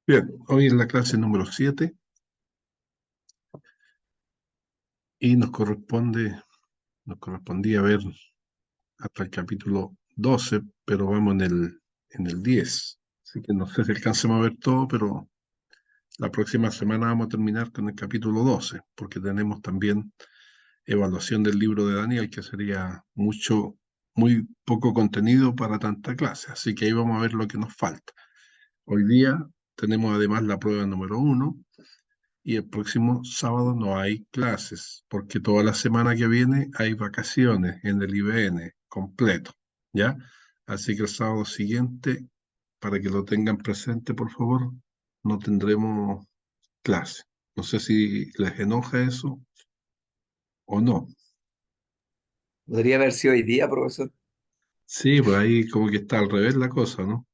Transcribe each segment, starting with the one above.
Bien, hoy es la clase número 7 y nos correspondía ver hasta el capítulo 12, pero vamos en el 10. Así que no sé si alcancemos a ver todo, pero la próxima semana vamos a terminar con el capítulo 12, porque tenemos también evaluación del libro de Daniel, que sería muy poco contenido para tanta clase. Así que ahí vamos a ver lo que nos falta. Hoy día tenemos además la prueba número 1. Y el próximo sábado no hay clases, porque toda la semana que viene hay vacaciones en el IBN completo, ¿ya? Así que el sábado siguiente, para que lo tengan presente, por favor, no tendremos clase. No sé si les enoja eso o no. Podría haber sido hoy día, profesor. Sí, pues ahí como que está al revés la cosa, ¿no?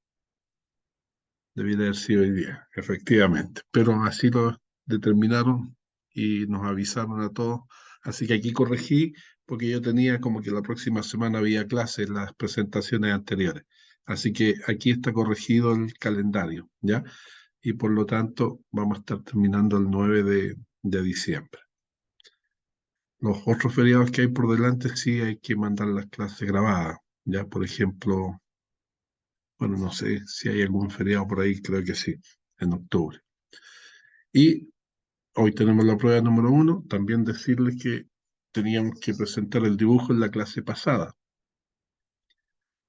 Debiera haber sido hoy día, efectivamente. Pero así lo determinaron y nos avisaron a todos. Así que aquí corregí porque yo tenía como que la próxima semana había clases en las presentaciones anteriores. Así que aquí está corregido el calendario, ¿ya? Y por lo tanto vamos a estar terminando el 9 de diciembre. Los otros feriados que hay por delante sí hay que mandar las clases grabadas, ¿ya? Por ejemplo, bueno, no sé si hay algún feriado por ahí, creo que sí, en octubre. Y hoy tenemos la prueba número 1. También decirles que teníamos que presentar el dibujo en la clase pasada.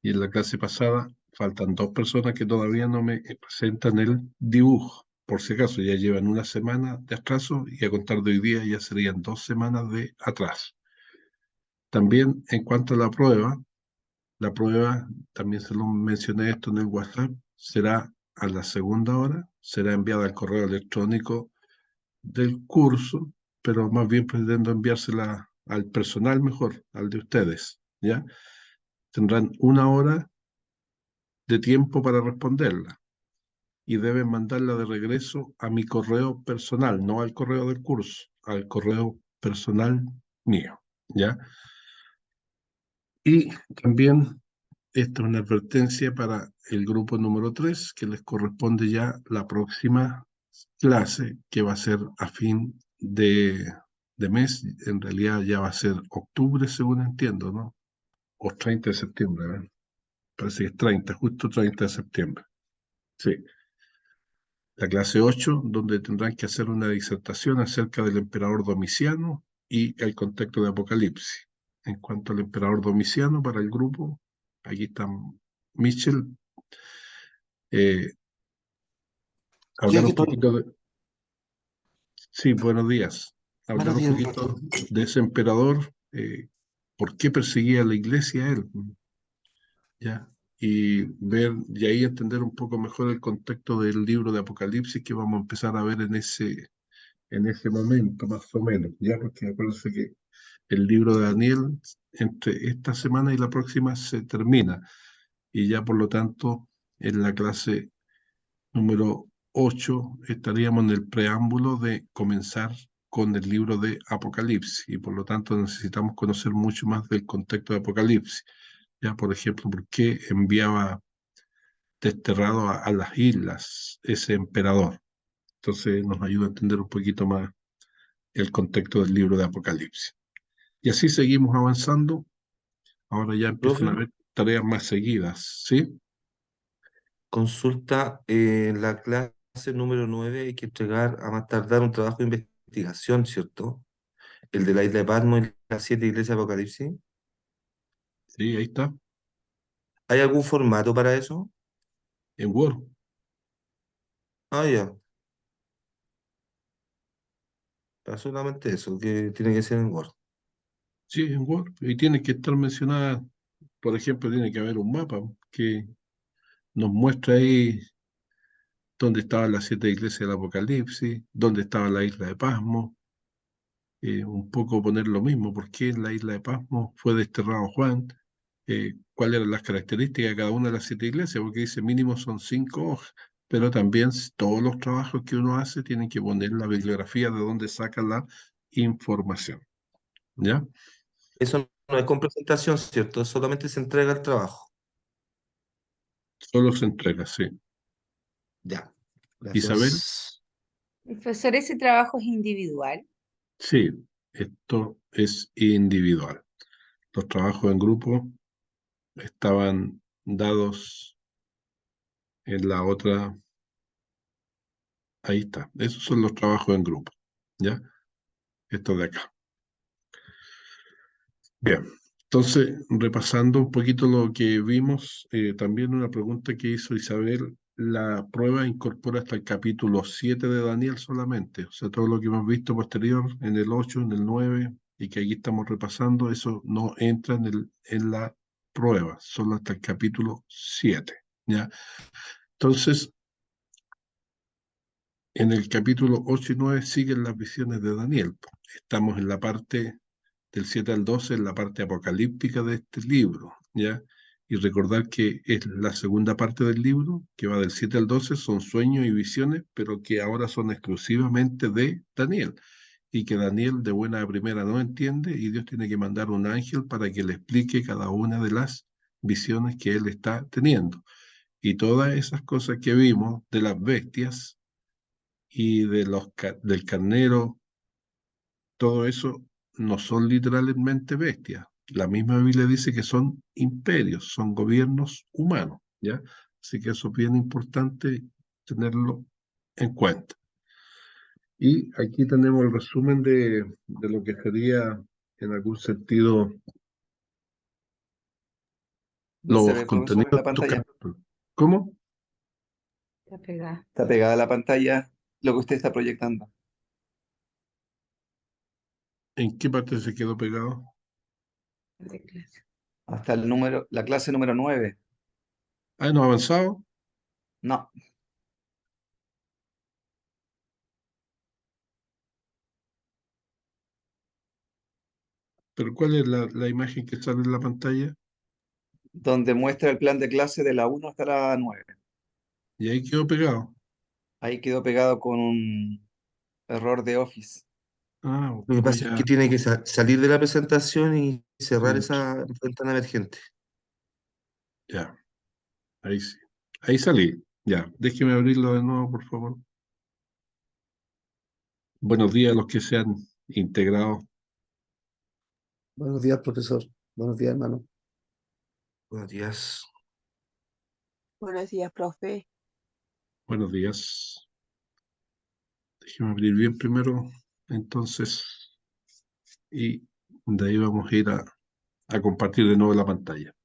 Y en la clase pasada faltan 2 personas que todavía no me presentan el dibujo. Por si acaso, ya llevan una semana de atraso y a contar de hoy día ya serían 2 semanas de atraso. También en cuanto a la prueba, también se lo mencioné esto en el WhatsApp, será a la segunda hora, será enviada al correo electrónico del curso, pero más bien pretendo enviársela al personal mejor, al de ustedes, ¿ya? Tendrán una hora de tiempo para responderla y deben mandarla de regreso a mi correo personal, no al correo del curso, al correo personal mío, ¿ya? Y también esta es una advertencia para el grupo número 3 que les corresponde ya la próxima clase, que va a ser a fin de mes. En realidad ya va a ser octubre, según entiendo, ¿no? O 30 de septiembre, ¿verdad? Parece que es 30, justo 30 de septiembre. Sí. La clase 8 donde tendrán que hacer una disertación acerca del emperador Domiciano y el contexto de Apocalipsis. En cuanto al emperador Domiciano, para el grupo, aquí está Michel, eh, Sí, hablar aquí un estoy. poquito de... Sí, buenos días. Hablar Buenos un días, poquito Martín. de ese emperador, por qué perseguía a la iglesia él, ¿ya? Y ver, y ahí entender un poco mejor el contexto del libro de Apocalipsis que vamos a empezar a ver en ese momento, más o menos, ¿ya? Porque acuérdense que el libro de Daniel, entre esta semana y la próxima, se termina. Y ya, por lo tanto, en la clase número 8 estaríamos en el preámbulo de comenzar con el libro de Apocalipsis. Y por lo tanto, necesitamos conocer mucho más del contexto de Apocalipsis. Ya, por ejemplo, por qué enviaba desterrado a las islas ese emperador. Entonces, nos ayuda a entender un poquito más el contexto del libro de Apocalipsis. Y así seguimos avanzando. Ahora ya empiezan a Profe, haber tareas más seguidas, ¿sí? consulta, en la clase número 9 hay que entregar a más tardar un trabajo de investigación, ¿cierto? El de la isla de Patmos y las 7 iglesias de Apocalipsis. Sí, ahí está, ¿Hay algún formato para eso? en Word. Ah, ya, solamente eso, que tiene que ser en Word. Sí, en Word. Y tiene que estar mencionada, por ejemplo, tiene que haber un mapa que nos muestra ahí dónde estaban las 7 iglesias del Apocalipsis, dónde estaba la isla de Pasmo, un poco poner lo mismo, por qué en la isla de Pasmo fue desterrado Juan, cuáles eran las características de cada una de las 7 iglesias, porque dice mínimo son 5 hojas, pero también todos los trabajos que uno hace tienen que poner la bibliografía de dónde saca la información, ¿ya? Eso no es con presentación, ¿cierto? Solamente se entrega el trabajo. Solo se entrega, sí. Ya, Isabel, gracias. Profesor, ¿ese trabajo es individual? sí, esto es individual. Los trabajos en grupo estaban dados en la otra, ahí está. Esos son los trabajos en grupo, ¿ya? Esto de acá. Bien, entonces, repasando un poquito lo que vimos, también una pregunta que hizo Isabel, la prueba incorpora hasta el capítulo 7 de Daniel solamente, o sea, todo lo que hemos visto posterior, en el 8, en el 9, y que aquí estamos repasando, eso no entra en la prueba, solo hasta el capítulo 7, ¿ya? Entonces, en el capítulo 8 y 9 siguen las visiones de Daniel. Estamos en la parte del 7 al 12, en la parte apocalíptica de este libro, ¿ya? Y recordar que es la segunda parte del libro, que va del 7 al 12, son sueños y visiones, pero que ahora son exclusivamente de Daniel. Y que Daniel de buena a primera no entiende y Dios tiene que mandar un ángel para que le explique cada una de las visiones que él está teniendo. Y todas esas cosas que vimos de las bestias y del carnero, todo eso no son literalmente bestias. La misma Biblia dice que son imperios, son gobiernos humanos, ¿ya? Así que eso es bien importante tenerlo en cuenta. Y aquí tenemos el resumen de lo que sería, en algún sentido, No se los ve, profesor, contenidos en de la estos pantalla. capítulos. ¿Cómo? Está pegada Está pegada a la pantalla lo que usted está proyectando. ¿En qué parte se quedó pegado? de clase. Hasta la clase número 9. Ah, ¿no ha avanzado? No, ¿Pero cuál es la imagen que sale en la pantalla? donde muestra el plan de clase de la 1 hasta la 9. Y ahí quedó pegado. Ahí quedó pegado con un error de Office. Ah, Lo que voy pasa es a... que tiene que salir de la presentación y cerrar Dentro. esa ventana emergente. Ya, ahí sí. Ahí salí. Ya, déjeme abrirlo de nuevo, por favor. Buenos días a los que se han integrado. Buenos días, profesor. Buenos días, hermano. Buenos días. Buenos días, profe. Buenos días. Déjeme abrir bien primero, entonces, y de ahí vamos a ir a compartir de nuevo la pantalla.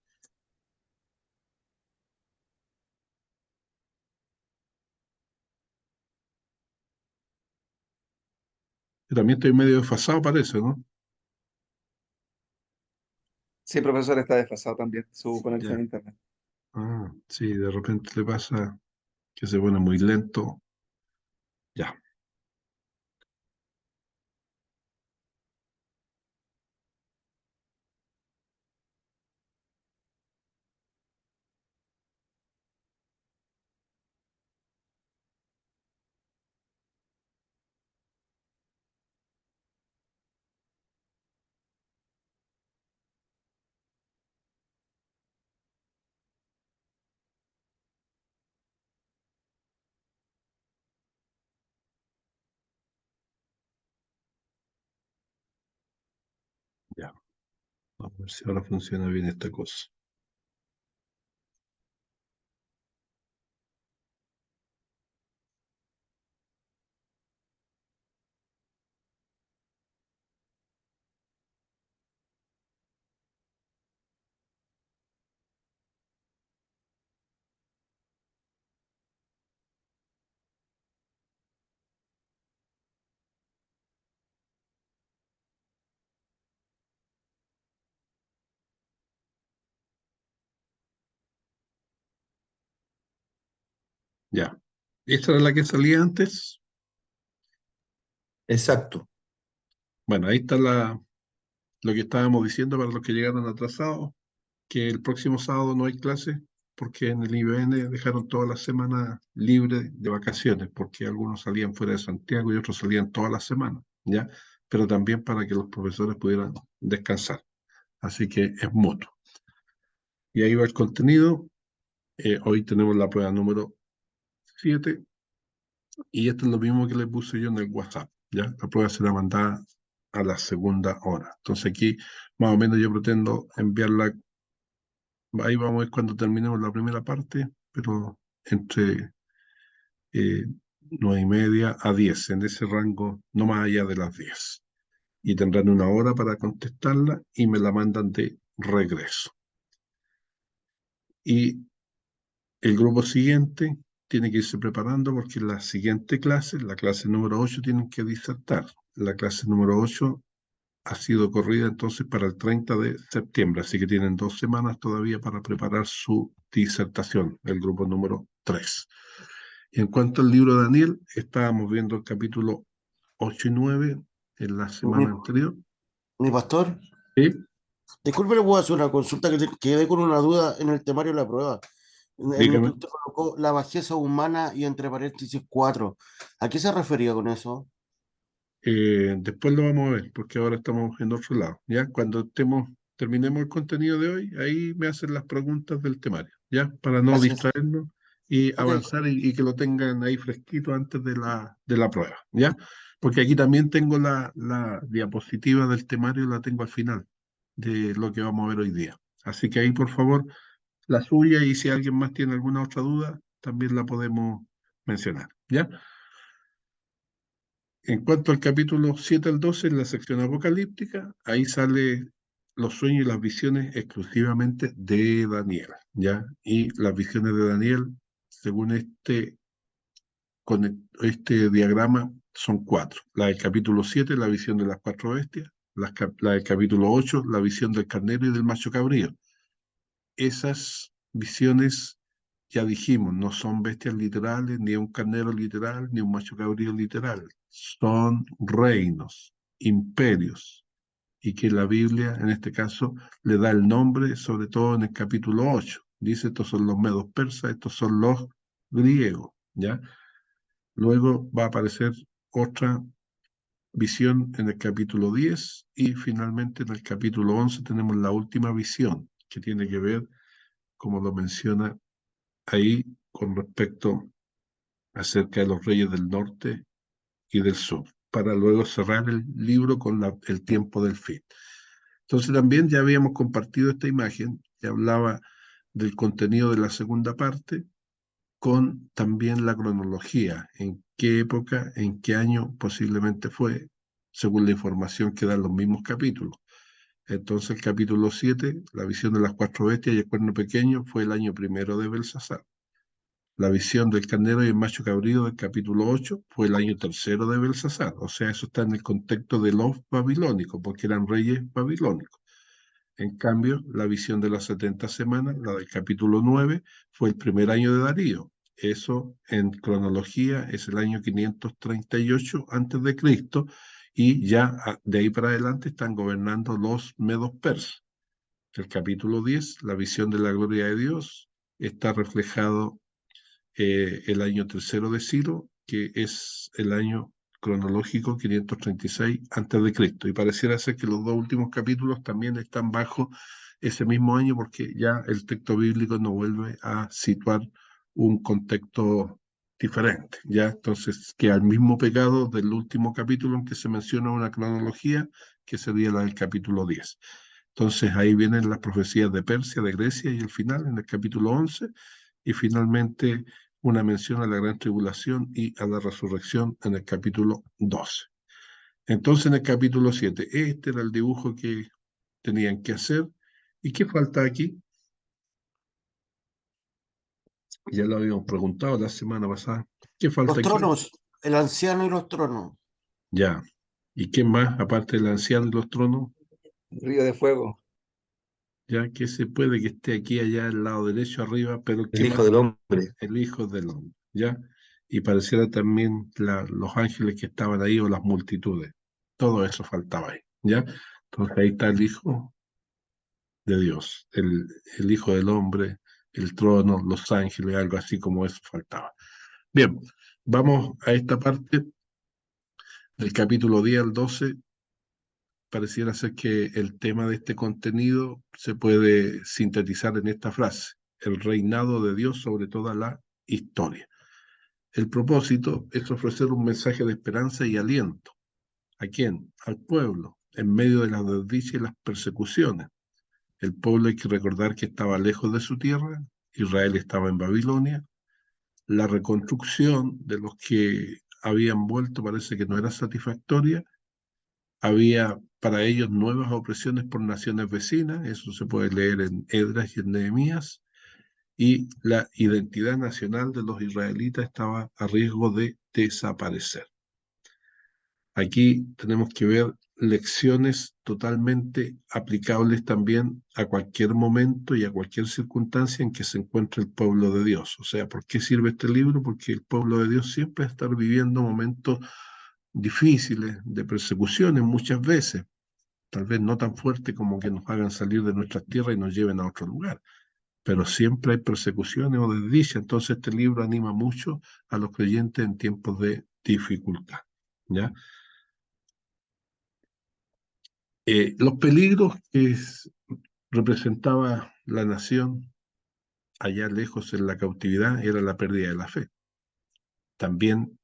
Yo también estoy medio desfasado, parece, ¿no? Sí, profesor, está desfasado también su conexión Ya. a internet. Ah, sí, de repente le pasa que se pone muy lento. Ya, ya. Vamos a ver si ahora funciona bien esta cosa. Ya. ¿Esta era la que salía antes? Exacto. Bueno, ahí está lo que estábamos diciendo para los que llegaron atrasados, que el próximo sábado no hay clase porque en el IBN dejaron toda la semana libre de vacaciones, porque algunos salían fuera de Santiago y otros salían toda la semana, ¿ya? Pero también para que los profesores pudieran descansar. Así que es mutuo. Y ahí va el contenido. Hoy tenemos la prueba número 7, y esto es lo mismo que le puse yo en el WhatsApp, ¿ya? La prueba será mandada a la segunda hora. Entonces aquí, más o menos, yo pretendo enviarla, ahí vamos a ver cuando terminemos la primera parte, pero entre 9:30 a 10, en ese rango, no más allá de las 10. Y tendrán una hora para contestarla y me la mandan de regreso. Y el grupo siguiente tiene que irse preparando porque la siguiente clase, la clase número 8, tienen que disertar. La clase número 8 ha sido corrida entonces para el 30 de septiembre, así que tienen 2 semanas todavía para preparar su disertación, el grupo número 3. Y en cuanto al libro de Daniel, estábamos viendo el capítulo 8 y 9 en la Mi, semana anterior. mi pastor, ¿Sí? disculpe, le puedo hacer una consulta quedé con una duda en el temario de la prueba. En el que Dígame. usted colocó la bajeza humana y entre paréntesis 4. ¿A qué se refería con eso? Después lo vamos a ver, porque ahora estamos en otro lado. ¿Ya? Cuando terminemos el contenido de hoy, ahí me hacen las preguntas del temario, ¿ya? Para no Gracias. distraernos y Ok, avanzar y que lo tengan ahí fresquito antes de la prueba, ¿ya? Porque aquí también tengo la diapositiva del temario, la tengo al final de lo que vamos a ver hoy día. Así que ahí, por favor, la suya, y si alguien más tiene alguna otra duda, también la podemos mencionar, ¿ya? En cuanto al capítulo 7 al 12, en la sección apocalíptica, ahí sale los sueños y las visiones exclusivamente de Daniel, ¿ya? Y las visiones de Daniel, según este diagrama, son 4. La del capítulo 7, la visión de las 4 bestias; la del capítulo 8, la visión del carnero y del macho cabrío. Esas visiones, ya dijimos, no son bestias literales, ni un carnero literal, ni un macho cabrío literal. Son reinos, imperios, y que la Biblia, en este caso, le da el nombre, sobre todo en el capítulo 8. Dice, estos son los medos persas, estos son los griegos, ¿ya? Luego va a aparecer otra visión en el capítulo 10, y finalmente en el capítulo 11 tenemos la última visión, que tiene que ver, como lo menciona ahí, con respecto acerca de los reyes del norte y del sur, para luego cerrar el libro con el tiempo del fin. Entonces también ya habíamos compartido esta imagen que hablaba del contenido de la segunda parte, con también la cronología, en qué época, en qué año posiblemente fue, según la información que dan los mismos capítulos. Entonces el capítulo 7, la visión de las 4 bestias y el cuerno pequeño, fue el año primero de Belsasar. La visión del carnero y el macho cabrío del capítulo 8 fue el año tercero de Belsasar. O sea, eso está en el contexto de los babilónicos, porque eran reyes babilónicos. En cambio, la visión de las 70 semanas, la del capítulo 9, fue el primer año de Darío. Eso, en cronología, es el año 538 antes de Cristo, y ya de ahí para adelante están gobernando los medos persas. El capítulo 10, la visión de la gloria de Dios, está reflejado el año tercero de Ciro, que es el año cronológico 536 antes de Cristo. Y pareciera ser que los dos últimos capítulos también están bajo ese mismo año, porque ya el texto bíblico no vuelve a situar un contexto diferente, ¿ya? Entonces, que al mismo pecado del último capítulo en que se menciona una cronología, que sería la del capítulo 10. Entonces, ahí vienen las profecías de Persia, de Grecia, y el final, en el capítulo 11, y finalmente una mención a la gran tribulación y a la resurrección en el capítulo 12. Entonces, en el capítulo 7, este era el dibujo que tenían que hacer. ¿Y qué falta aquí? Ya lo habíamos preguntado la semana pasada. ¿Qué falta los aquí? tronos, el anciano y los tronos. Ya. ¿Y qué más, aparte del anciano y los tronos? Río de fuego. Ya que se puede que esté aquí, allá, al lado derecho, arriba, pero ¿qué El más? Hijo del Hombre. El Hijo del Hombre, ¿ya? Y pareciera también los ángeles que estaban ahí, o las multitudes. Todo eso faltaba ahí, ¿ya? Entonces ahí está el Hijo de Dios, el Hijo del Hombre, el trono, los ángeles, algo así como eso faltaba. Bien, vamos a esta parte del capítulo 10 al 12. Pareciera ser que el tema de este contenido se puede sintetizar en esta frase: el reinado de Dios sobre toda la historia. el propósito es ofrecer un mensaje de esperanza y aliento. ¿A quién? Al pueblo, en medio de las desdichas y las persecuciones. El pueblo hay que recordar que estaba lejos de su tierra, Israel estaba en Babilonia, la reconstrucción de los que habían vuelto parece que no era satisfactoria, había para ellos nuevas opresiones por naciones vecinas, eso se puede leer en Esdras y en Nehemías, y la identidad nacional de los israelitas estaba a riesgo de desaparecer. Aquí tenemos que ver lecciones totalmente aplicables también a cualquier momento y a cualquier circunstancia en que se encuentre el pueblo de Dios. O sea, ¿por qué sirve este libro? Porque el pueblo de Dios siempre va a estar viviendo momentos difíciles, de persecuciones muchas veces, tal vez no tan fuertes como que nos hagan salir de nuestras tierras y nos lleven a otro lugar, pero siempre hay persecuciones o desdichas. Entonces este libro anima mucho a los creyentes en tiempos de dificultad, ¿ya? Los peligros que representaba la nación allá lejos en la cautividad era la pérdida de la fe. También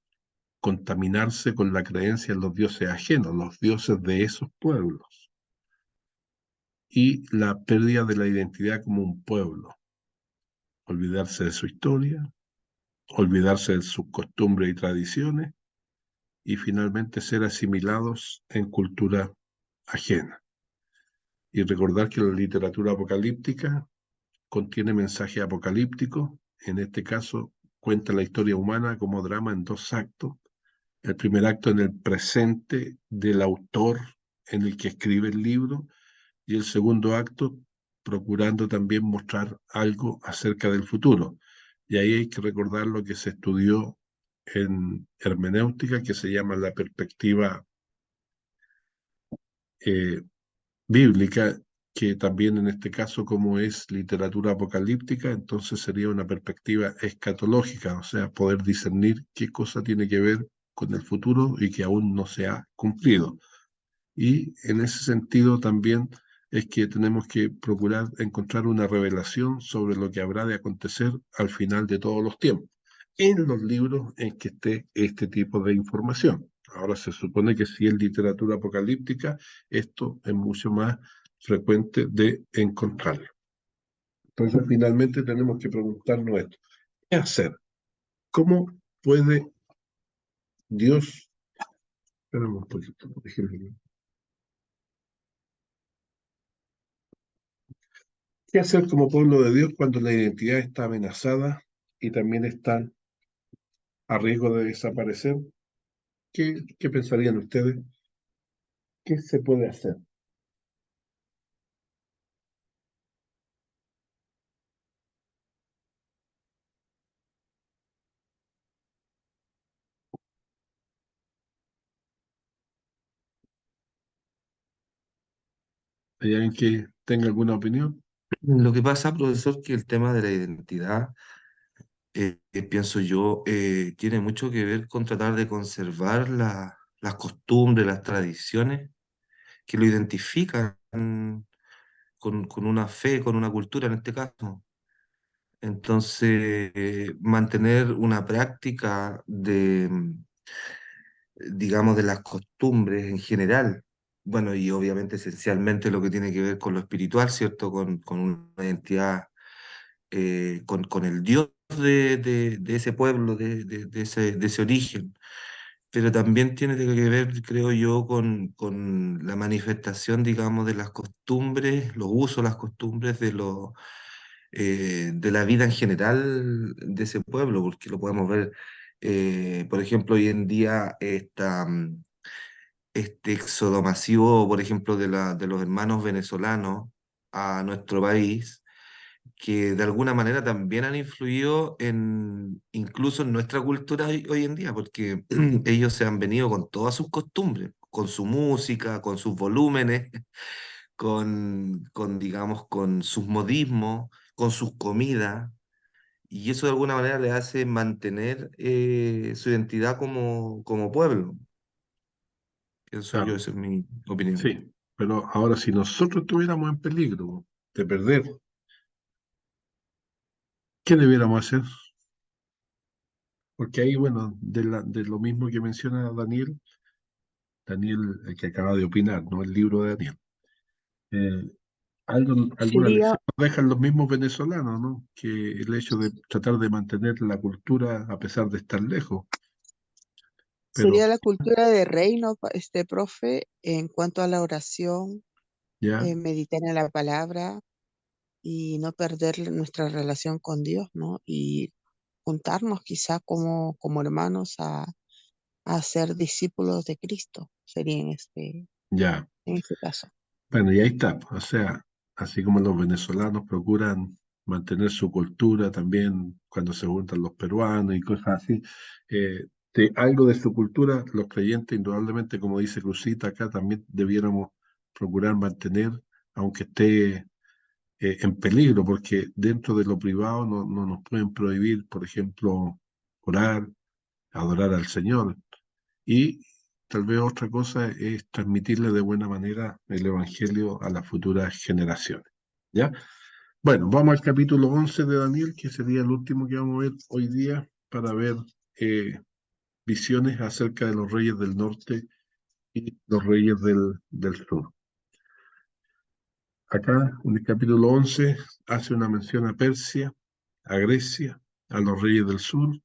contaminarse con la creencia en los dioses ajenos, los dioses de esos pueblos. Y la pérdida de la identidad como un pueblo. Olvidarse de su historia, olvidarse de sus costumbres y tradiciones, y finalmente ser asimilados en cultura ajena. Y recordar que la literatura apocalíptica contiene mensajes apocalípticos, en este caso cuenta la historia humana como drama en dos actos. El primer acto en el presente del autor en el que escribe el libro, y el segundo acto procurando también mostrar algo acerca del futuro. Y ahí hay que recordar lo que se estudió en hermenéutica, que se llama la perspectiva eh, bíblica, que también en este caso, como es literatura apocalíptica, entonces sería una perspectiva escatológica, o sea, poder discernir qué cosa tiene que ver con el futuro y que aún no se ha cumplido. Y en ese sentido también es que tenemos que procurar encontrar una revelación sobre lo que habrá de acontecer al final de todos los tiempos, en los libros en que esté este tipo de información. Ahora se supone que si es literatura apocalíptica, esto es mucho más frecuente de encontrarlo. Entonces, finalmente tenemos que preguntarnos esto: ¿qué hacer? ¿Cómo puede Dios... Esperemos un poquito, por ejemplo. ¿Qué hacer como pueblo de Dios cuando la identidad está amenazada y también está a riesgo de desaparecer? ¿Qué pensarían ustedes? ¿Qué se puede hacer? ¿Hay alguien que tenga alguna opinión? Lo que pasa, profesor, que el tema de la identidad, pienso yo, tiene mucho que ver con tratar de conservar las costumbres, las tradiciones que lo identifican con una fe, con una cultura en este caso. Entonces, mantener una práctica de, digamos, de las costumbres en general, bueno, y obviamente esencialmente lo que tiene que ver con lo espiritual, ¿cierto? Con una identidad, con el Dios de ese pueblo, de ese origen. Pero también tiene que ver, creo yo, con la manifestación, digamos, de las costumbres, los usos, las costumbres de la vida en general de ese pueblo, porque lo podemos ver, por ejemplo, hoy en día este éxodo masivo, por ejemplo, de los hermanos venezolanos a nuestro país, que de alguna manera también han influido incluso en nuestra cultura hoy en día, porque ellos se han venido con todas sus costumbres, con su música, con sus volúmenes, digamos, con sus modismos, con sus comidas, y eso de alguna manera le hace mantener su identidad como pueblo. Pienso yo, Claro, esa es mi opinión. sí, pero ahora si nosotros estuviéramos en peligro de perder, ¿qué debiéramos hacer? porque ahí, bueno, de lo mismo que menciona Daniel, el que acaba de opinar, ¿no? El libro de Daniel. Eh, alguna Sería, lección nos dejan los mismos venezolanos, ¿no? Que el hecho de tratar de mantener la cultura a pesar de estar lejos. Pero sería la cultura de reino, profe, en cuanto a la oración, ya, meditar en la palabra y no perder nuestra relación con Dios, ¿no? Y juntarnos quizá como hermanos a ser discípulos de Cristo, sería ya. en este caso. Bueno, y ahí está, pues, o sea, así como los venezolanos procuran mantener su cultura también cuando se juntan los peruanos y cosas así, de algo de su cultura, los creyentes, indudablemente, como dice Cruzita acá, también debiéramos procurar mantener, aunque esté en peligro, porque dentro de lo privado no nos pueden prohibir, por ejemplo, orar, adorar al Señor. Y tal vez otra cosa es transmitirle de buena manera el Evangelio a las futuras generaciones. ¿Ya? Bueno, vamos al capítulo 11 de Daniel, que sería el último que vamos a ver hoy día para ver eh, visiones acerca de los reyes del norte y los reyes del sur. Acá, en el capítulo 11, hace una mención a Persia, a Grecia, a los reyes del sur,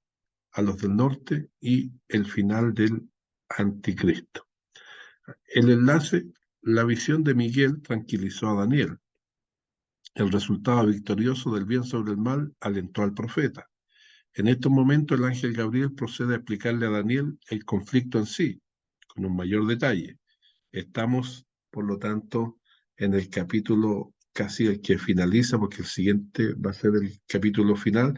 a los del norte y el final del anticristo. El enlace, la visión de Miguel tranquilizó a Daniel. El resultado victorioso del bien sobre el mal alentó al profeta. En estos momentos el ángel Gabriel procede a explicarle a Daniel el conflicto en sí, con un mayor detalle. Estamos, por lo tanto, en el capítulo casi el que finaliza, porque el siguiente va a ser el capítulo final,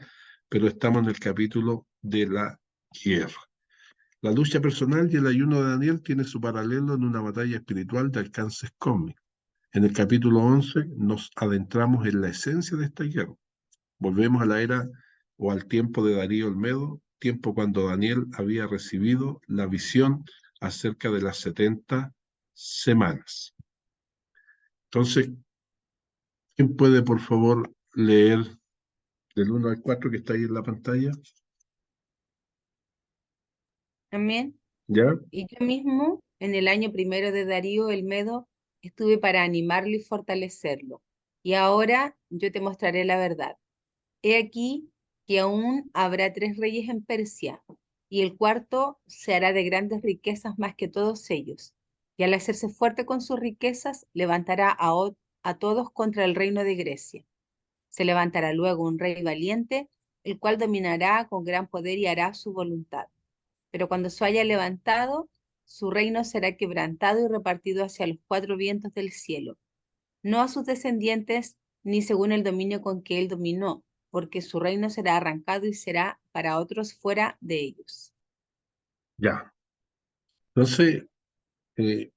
pero estamos en el capítulo de la guerra. La lucha personal y el ayuno de Daniel tiene su paralelo en una batalla espiritual de alcances cósmicos. En el capítulo 11 nos adentramos en la esencia de esta guerra. Volvemos a la era o al tiempo de Darío el Medo, tiempo cuando Daniel había recibido la visión acerca de las 70 semanas. Entonces, ¿quién puede, por favor, leer del 1 al 4 que está ahí en la pantalla? Amén. ¿Ya? Y yo mismo, en el año primero de Darío el Medo, estuve para animarlo y fortalecerlo. Y ahora yo te mostraré la verdad. He aquí que aún habrá 3 reyes en Persia, y el cuarto se hará de grandes riquezas más que todos ellos. Y al hacerse fuerte con sus riquezas, levantará a todos contra el reino de Grecia. Se levantará luego un rey valiente, el cual dominará con gran poder y hará su voluntad. Pero cuando se haya levantado, su reino será quebrantado y repartido hacia los 4 vientos del cielo, no a sus descendientes, ni según el dominio con que él dominó, porque su reino será arrancado y será para otros fuera de ellos. Ya. Entonces, eh,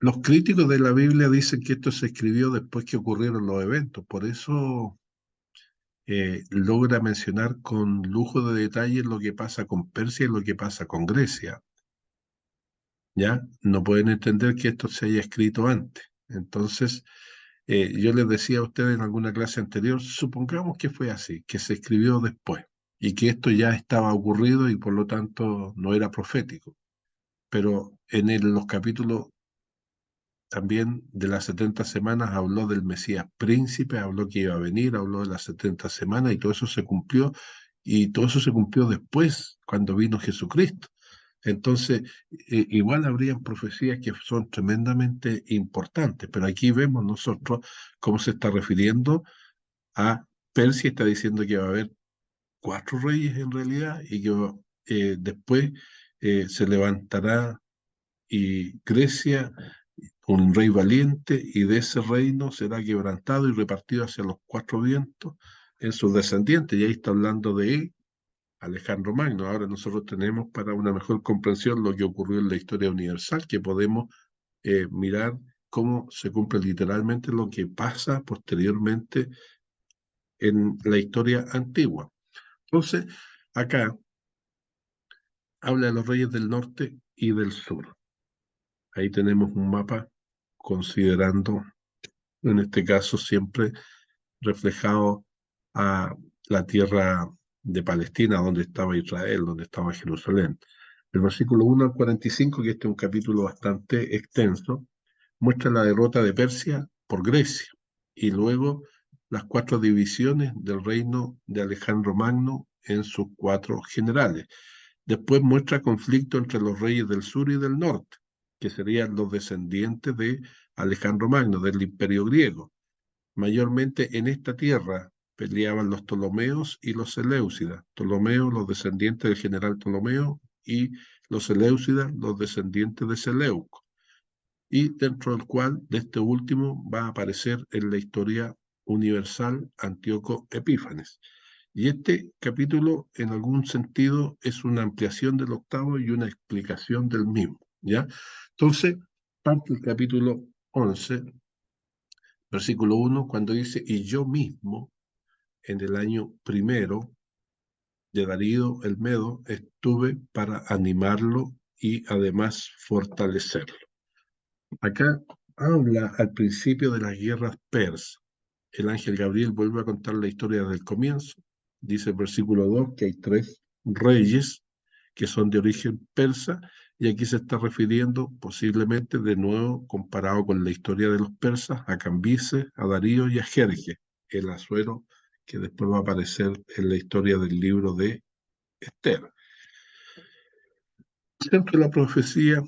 los críticos de la Biblia dicen que esto se escribió después que ocurrieron los eventos, por eso logra mencionar con lujo de detalle lo que pasa con Persia y lo que pasa con Grecia. ¿Ya? No pueden entender que esto se haya escrito antes. Entonces, yo les decía a ustedes en alguna clase anterior, supongamos que fue así, que se escribió después y que esto ya estaba ocurrido y por lo tanto no era profético. Pero los capítulos también de las 70 semanas habló del Mesías príncipe, habló que iba a venir, habló de las 70 semanas y todo eso se cumplió y todo eso se cumplió después, cuando vino Jesucristo. Entonces, igual habrían profecías que son tremendamente importantes, pero aquí vemos nosotros cómo se está refiriendo a Persia, está diciendo que va a haber 4 reyes en realidad y que después se levantará y Grecia un rey valiente, y de ese reino será quebrantado y repartido hacia los 4 vientos en sus descendientes. Y ahí está hablando de Alejandro Magno. Ahora nosotros tenemos para una mejor comprensión lo que ocurrió en la historia universal, que podemos mirar cómo se cumple literalmente lo que pasa posteriormente en la historia antigua. Entonces, acá habla de los reyes del norte y del sur. Ahí tenemos un mapa considerando, en este caso, siempre reflejado a la tierra de Palestina, donde estaba Israel, donde estaba Jerusalén. El versículo 1 al 45, que este es un capítulo bastante extenso, muestra la derrota de Persia por Grecia y luego las 4 divisiones del reino de Alejandro Magno en sus 4 generales. Después muestra conflicto entre los reyes del sur y del norte, que serían los descendientes de Alejandro Magno, del imperio griego. Mayormente en esta tierra peleaban los Ptolomeos y los Seleucidas. Ptolomeos, los descendientes del general Ptolomeo, y los Seleucidas, los descendientes de Seleuco. Y dentro del cual, de este último, va a aparecer en la historia universal Antíoco Epífanes. Y este capítulo, en algún sentido, es una ampliación del octavo y una explicación del mismo, ¿ya? Entonces, parte el capítulo 11, versículo 1, cuando dice, y yo mismo, en el año primero de Darío el Medo, estuve para animarlo y además fortalecerlo. Acá habla al principio de las guerras persas. El ángel Gabriel vuelve a contar la historia desde el comienzo. Dice el versículo 2 que hay 3 reyes que son de origen persa, y aquí se está refiriendo posiblemente de nuevo, comparado con la historia de los persas, a Cambises, a Darío y a Jerjes, el Asuero que después va a aparecer en la historia del libro de Esther. El centro de la profecía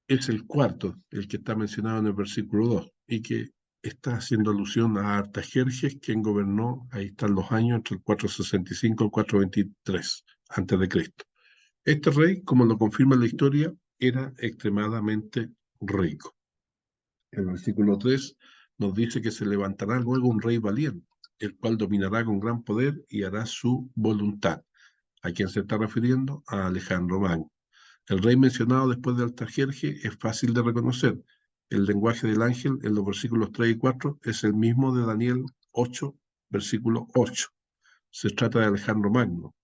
es el cuarto, el que está mencionado en el versículo 2, y que está haciendo alusión a Artajerjes, quien gobernó, ahí están los años, entre el 465 y el 423 antes de Cristo. Este rey, como lo confirma la historia, era extremadamente rico. El versículo 3 nos dice que se levantará luego un rey valiente, el cual dominará con gran poder y hará su voluntad. ¿A quién se está refiriendo? A Alejandro Magno. El rey mencionado después de Artajerjes es fácil de reconocer. El lenguaje del ángel en los versículos 3 y 4 es el mismo de Daniel 8, versículo 8. Se trata de Alejandro Magno,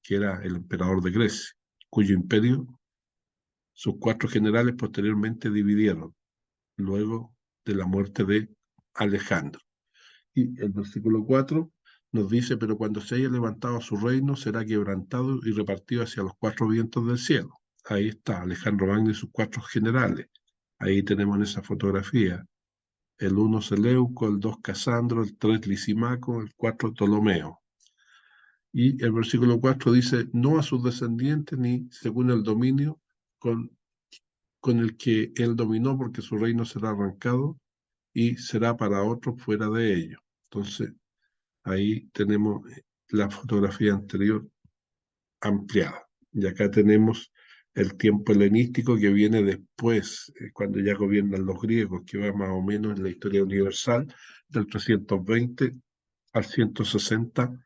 que era el emperador de Grecia, cuyo imperio sus 4 generales posteriormente dividieron, luego de la muerte de Alejandro. Y el versículo 4 nos dice, pero cuando se haya levantado su reino, será quebrantado y repartido hacia los 4 vientos del cielo. Ahí está Alejandro Magno y sus 4 generales. Ahí tenemos en esa fotografía el 1 Seleuco, el 2 Casandro, el 3 Lisimaco, el 4 Ptolomeo. Y el versículo 4 dice, no a sus descendientes ni según el dominio con el que él dominó, porque su reino será arrancado y será para otros fuera de ellos. Entonces, ahí tenemos la fotografía anterior ampliada. Y acá tenemos el tiempo helenístico que viene después, cuando ya gobiernan los griegos, que va más o menos en la historia universal, del 320 al 160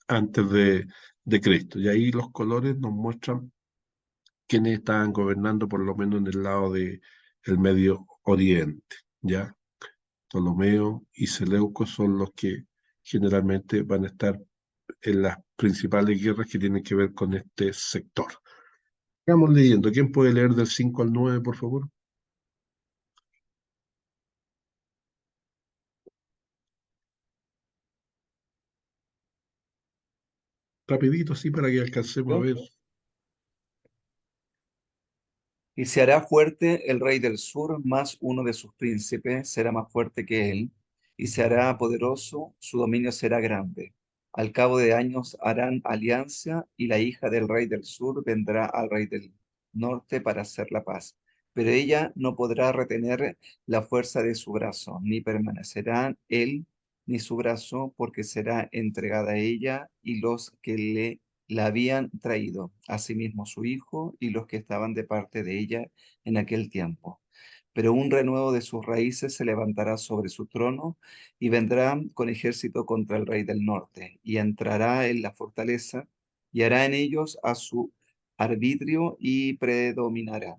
antes de Cristo. Y ahí los colores nos muestran quienes estaban gobernando, por lo menos en el lado del Medio Oriente, ¿ya? Ptolomeo y Seleuco son los que generalmente van a estar en las principales guerras que tienen que ver con este sector. Estamos leyendo. ¿Quién puede leer del 5 al 9, por favor? Rapidito, sí, para que alcancemos a ¿Yo? ver. Y se hará fuerte el rey del sur, más uno de sus príncipes será más fuerte que él, y se hará poderoso, su dominio será grande. Al cabo de años harán alianza, y la hija del rey del sur vendrá al rey del norte para hacer la paz. Pero ella no podrá retener la fuerza de su brazo, ni permanecerá él ni su brazo, porque será entregada a ella y los que la habían traído, asimismo su hijo y los que estaban de parte de ella en aquel tiempo. Pero un renuevo de sus raíces se levantará sobre su trono y vendrá con ejército contra el rey del norte y entrará en la fortaleza y hará en ellos a su arbitrio y predominará.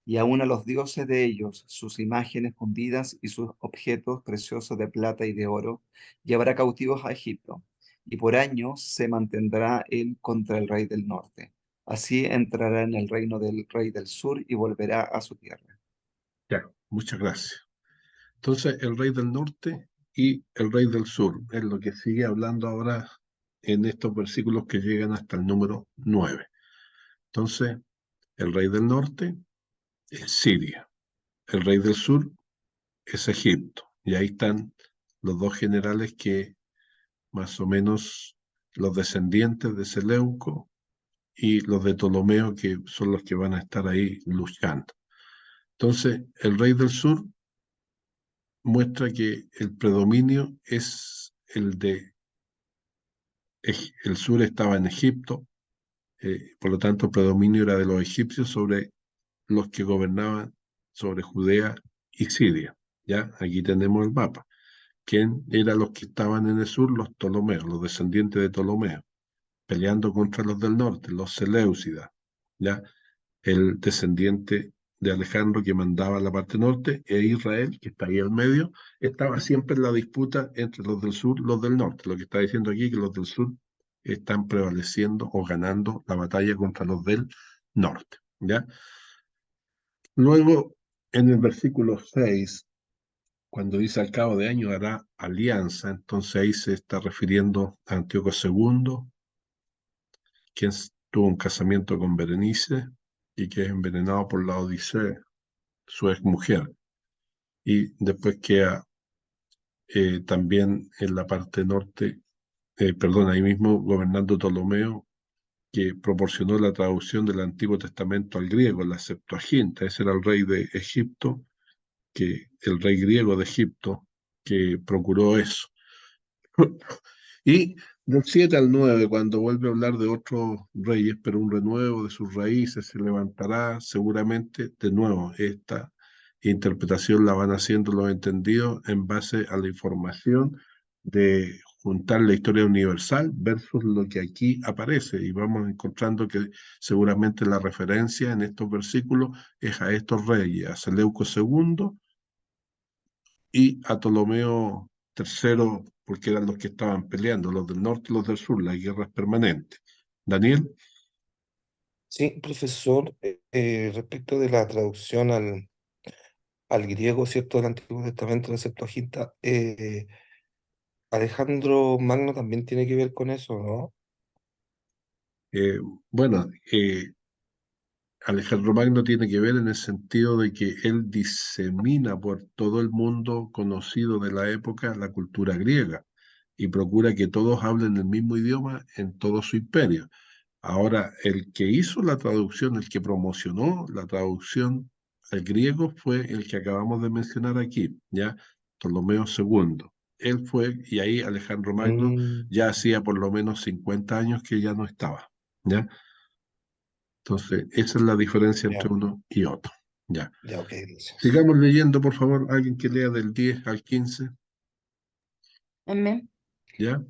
Y aun a los dioses de ellos, sus imágenes fundidas y sus objetos preciosos de plata y de oro, llevará cautivos a Egipto, y por años se mantendrá él contra el rey del norte. Así entrará en el reino del rey del sur y volverá a su tierra. Ya, muchas gracias. Entonces, el rey del norte y el rey del sur es lo que sigue hablando ahora en estos versículos que llegan hasta el número 9. Entonces, el rey del norte es Siria, el rey del sur es Egipto, y ahí están los dos generales que más o menos los descendientes de Seleuco y los de Ptolomeo, que son los que van a estar ahí luchando. Entonces, el rey del sur muestra que el predominio es el de el sur estaba en Egipto, por lo tanto el predominio era de los egipcios sobre los que gobernaban sobre Judea y Siria. ¿Ya? Aquí tenemos el mapa. ¿Quién eran los que estaban en el sur? Los Ptolomeos, los descendientes de Ptolomeo, peleando contra los del norte, los Seleucidas. ¿Ya? El descendiente de Alejandro que mandaba la parte norte, e Israel, que está ahí al medio, estaba siempre en la disputa entre los del sur y los del norte. Lo que está diciendo aquí es que los del sur están prevaleciendo o ganando la batalla contra los del norte. ¿Ya? Luego, en el versículo 6, cuando dice al cabo de año hará alianza, entonces ahí se está refiriendo a Antíoco II, quien tuvo un casamiento con Berenice y que es envenenado por la Odisea, su ex mujer. Y después queda también en la parte norte, perdón, ahí mismo gobernando Ptolomeo, que proporcionó la traducción del Antiguo Testamento al griego, la Septuaginta. Ese era el rey de Egipto, el rey griego de Egipto, que procuró eso. Y del 7 al 9, cuando vuelve a hablar de otros reyes, pero un renuevo de sus raíces, se levantará seguramente de nuevo. Esta interpretación la van haciendo los entendidos en base a la información de juntar la historia universal versus lo que aquí aparece. Y vamos encontrando que seguramente la referencia en estos versículos es a estos reyes, a Seleuco II y a Ptolomeo III, porque eran los que estaban peleando, los del norte y los del sur, las guerras permanentes. Daniel, Sí, profesor, respecto de la traducción al griego, ¿cierto? Del Antiguo Testamento, la Septuaginta, Alejandro Magno también tiene que ver con eso, ¿no? eh, bueno, Alejandro Magno tiene que ver en el sentido de que él disemina por todo el mundo conocido de la época la cultura griega y procura que todos hablen el mismo idioma en todo su imperio. Ahora, el que hizo la traducción, el que promocionó la traducción al griego fue el que acabamos de mencionar aquí, ¿ya? Ptolomeo II. Él fue, y ahí Alejandro Magno Mm, ya hacía por lo menos 50 años que ya no estaba, ¿ya? Entonces, esa es la diferencia entre ya, uno y otro, ¿ya? ya, ok, gracias. Sigamos leyendo, por favor, alguien que lea del 10 al 15, Amén. ¿ya?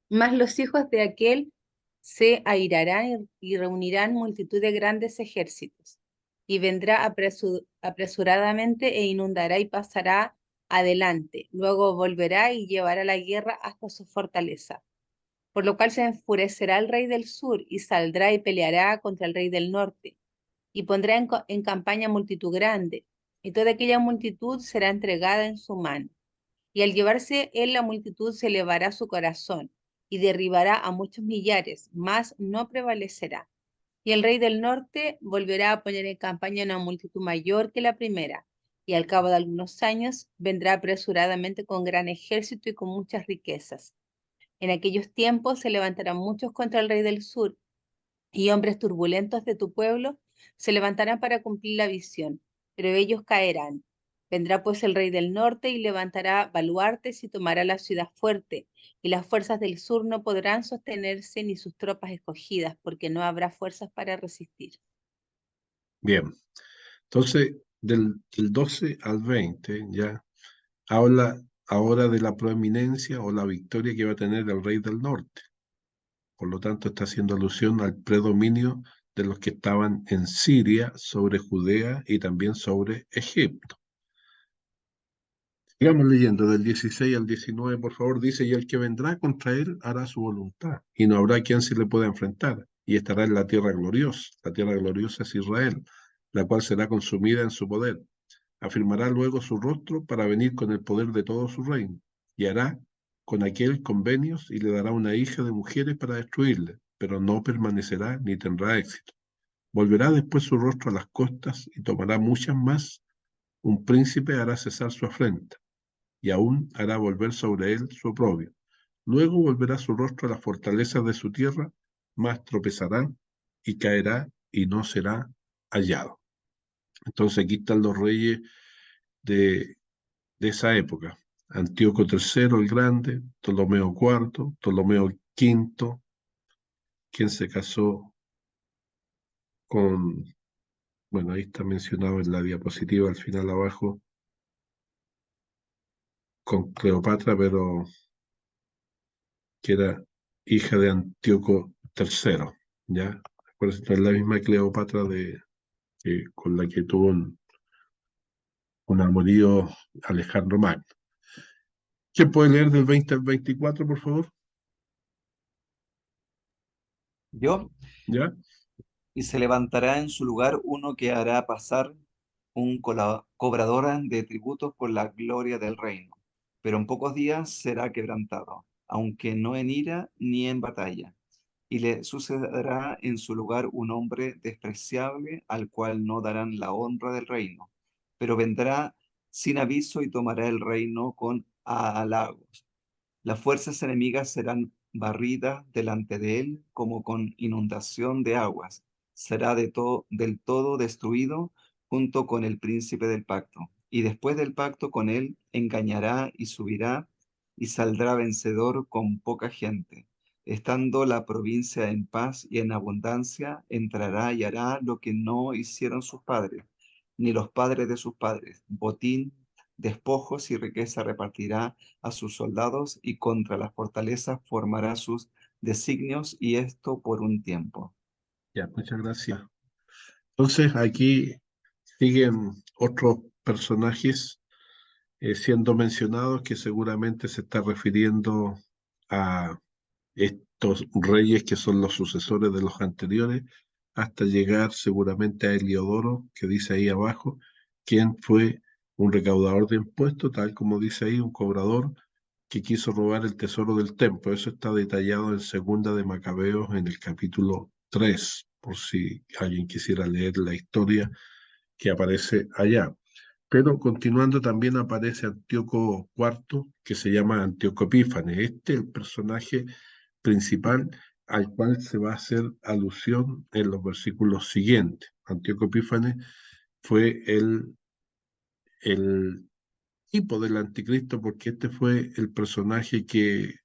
Mas los hijos de aquel se airarán y reunirán multitud de grandes ejércitos, y vendrá apresuradamente e inundará y pasará adelante. Luego volverá y llevará la guerra hasta su fortaleza. Por lo cual se enfurecerá el rey del sur y saldrá y peleará contra el rey del norte, y pondrá en campaña multitud grande, y toda aquella multitud será entregada en su mano. Y al llevarse él la multitud se elevará su corazón y derribará a muchos millares, mas no prevalecerá. Y el rey del norte volverá a poner en campaña una multitud mayor que la primera, y al cabo de algunos años vendrá apresuradamente con gran ejército y con muchas riquezas. En aquellos tiempos se levantarán muchos contra el rey del sur, y hombres turbulentos de tu pueblo se levantarán para cumplir la visión, pero ellos caerán. Vendrá pues el rey del norte y levantará baluartes y tomará la ciudad fuerte, y las fuerzas del sur no podrán sostenerse ni sus tropas escogidas, porque no habrá fuerzas para resistir. Bien. Entonces, del 12 al 20, ya habla ahora de la proeminencia o la victoria que va a tener el rey del norte. Por lo tanto, está haciendo alusión al predominio de los que estaban en Siria sobre Judea y también sobre Egipto. Sigamos leyendo del 16 al 19, por favor, dice, y el que vendrá contra él hará su voluntad, y no habrá quien se le pueda enfrentar, y estará en la tierra gloriosa. La tierra gloriosa es Israel, la cual será consumida en su poder. Afirmará luego su rostro para venir con el poder de todo su reino, y hará con aquel convenios y le dará una hija de mujeres para destruirle, pero no permanecerá ni tendrá éxito. Volverá después su rostro a las costas y tomará muchas más. Un príncipe hará cesar su afrenta y aún hará volver sobre él su oprobio. Luego volverá su rostro a las fortalezas de su tierra, mas tropezará y caerá y no será hallado. Entonces aquí están los reyes de, de esa época. Antíoco III el Grande, Ptolomeo IV, Ptolomeo V, quien se casó con, bueno, ahí está mencionado en la diapositiva al final abajo, con Cleopatra, pero que era hija de Antíoco III, ¿ya? Por eso no es la misma Cleopatra con la que tuvo un amorío Alejandro Magno. ¿Quién puede leer del 20 al 24, por favor? Yo, ¿Ya? y se levantará en su lugar uno que hará pasar un cobrador de tributos por la gloria del reino, pero en pocos días será quebrantado, aunque no en ira ni en batalla. Y le sucederá en su lugar un hombre despreciable al cual no darán la honra del reino, pero vendrá sin aviso y tomará el reino con halagos. Las fuerzas enemigas serán barridas delante de él como con inundación de aguas. Será del todo destruido junto con el príncipe del pacto. Y después del pacto con él engañará y subirá y saldrá vencedor con poca gente. Estando la provincia en paz y en abundancia, entrará y hará lo que no hicieron sus padres, ni los padres de sus padres. Botín, despojos y riqueza repartirá a sus soldados y contra las fortalezas formará sus designios y esto por un tiempo. Ya, muchas gracias. Entonces, aquí siguen otros personajes siendo mencionados que seguramente se está refiriendo a estos reyes que son los sucesores de los anteriores, hasta llegar seguramente a Heliodoro, que dice ahí abajo, quien fue un recaudador de impuestos, tal como dice ahí, un cobrador que quiso robar el tesoro del templo. Eso está detallado en Segunda de Macabeos en el capítulo 3, por si alguien quisiera leer la historia que aparece allá. Pero continuando también aparece Antíoco IV, que se llama Antíoco Epífanes. Este es el personaje principal al cual se va a hacer alusión en los versículos siguientes. Antíoco Epífanes fue el tipo del anticristo porque este fue el personaje que,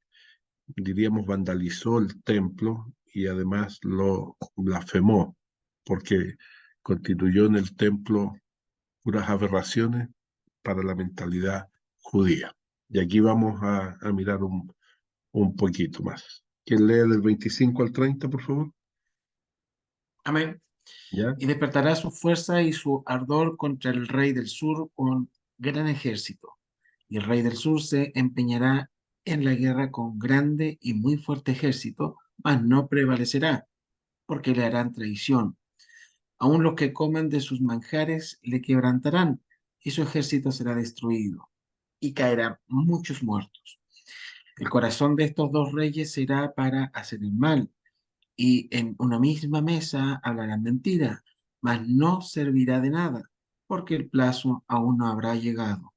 diríamos, vandalizó el templo y además lo blasfemó porque constituyó en el templo puras aberraciones para la mentalidad judía. Y aquí vamos a mirar un poquito más. ¿Quién lee del 25 al 30, por favor? Amén. ¿Ya? Y despertará su fuerza y su ardor contra el rey del sur con gran ejército. Y el rey del sur se empeñará en la guerra con grande y muy fuerte ejército, mas no prevalecerá, porque le harán traición. Aun los que coman de sus manjares le quebrantarán, y su ejército será destruido, y caerán muchos muertos. El corazón de estos dos reyes será para hacer el mal, y en una misma mesa hablarán mentira, mas no servirá de nada, porque el plazo aún no habrá llegado.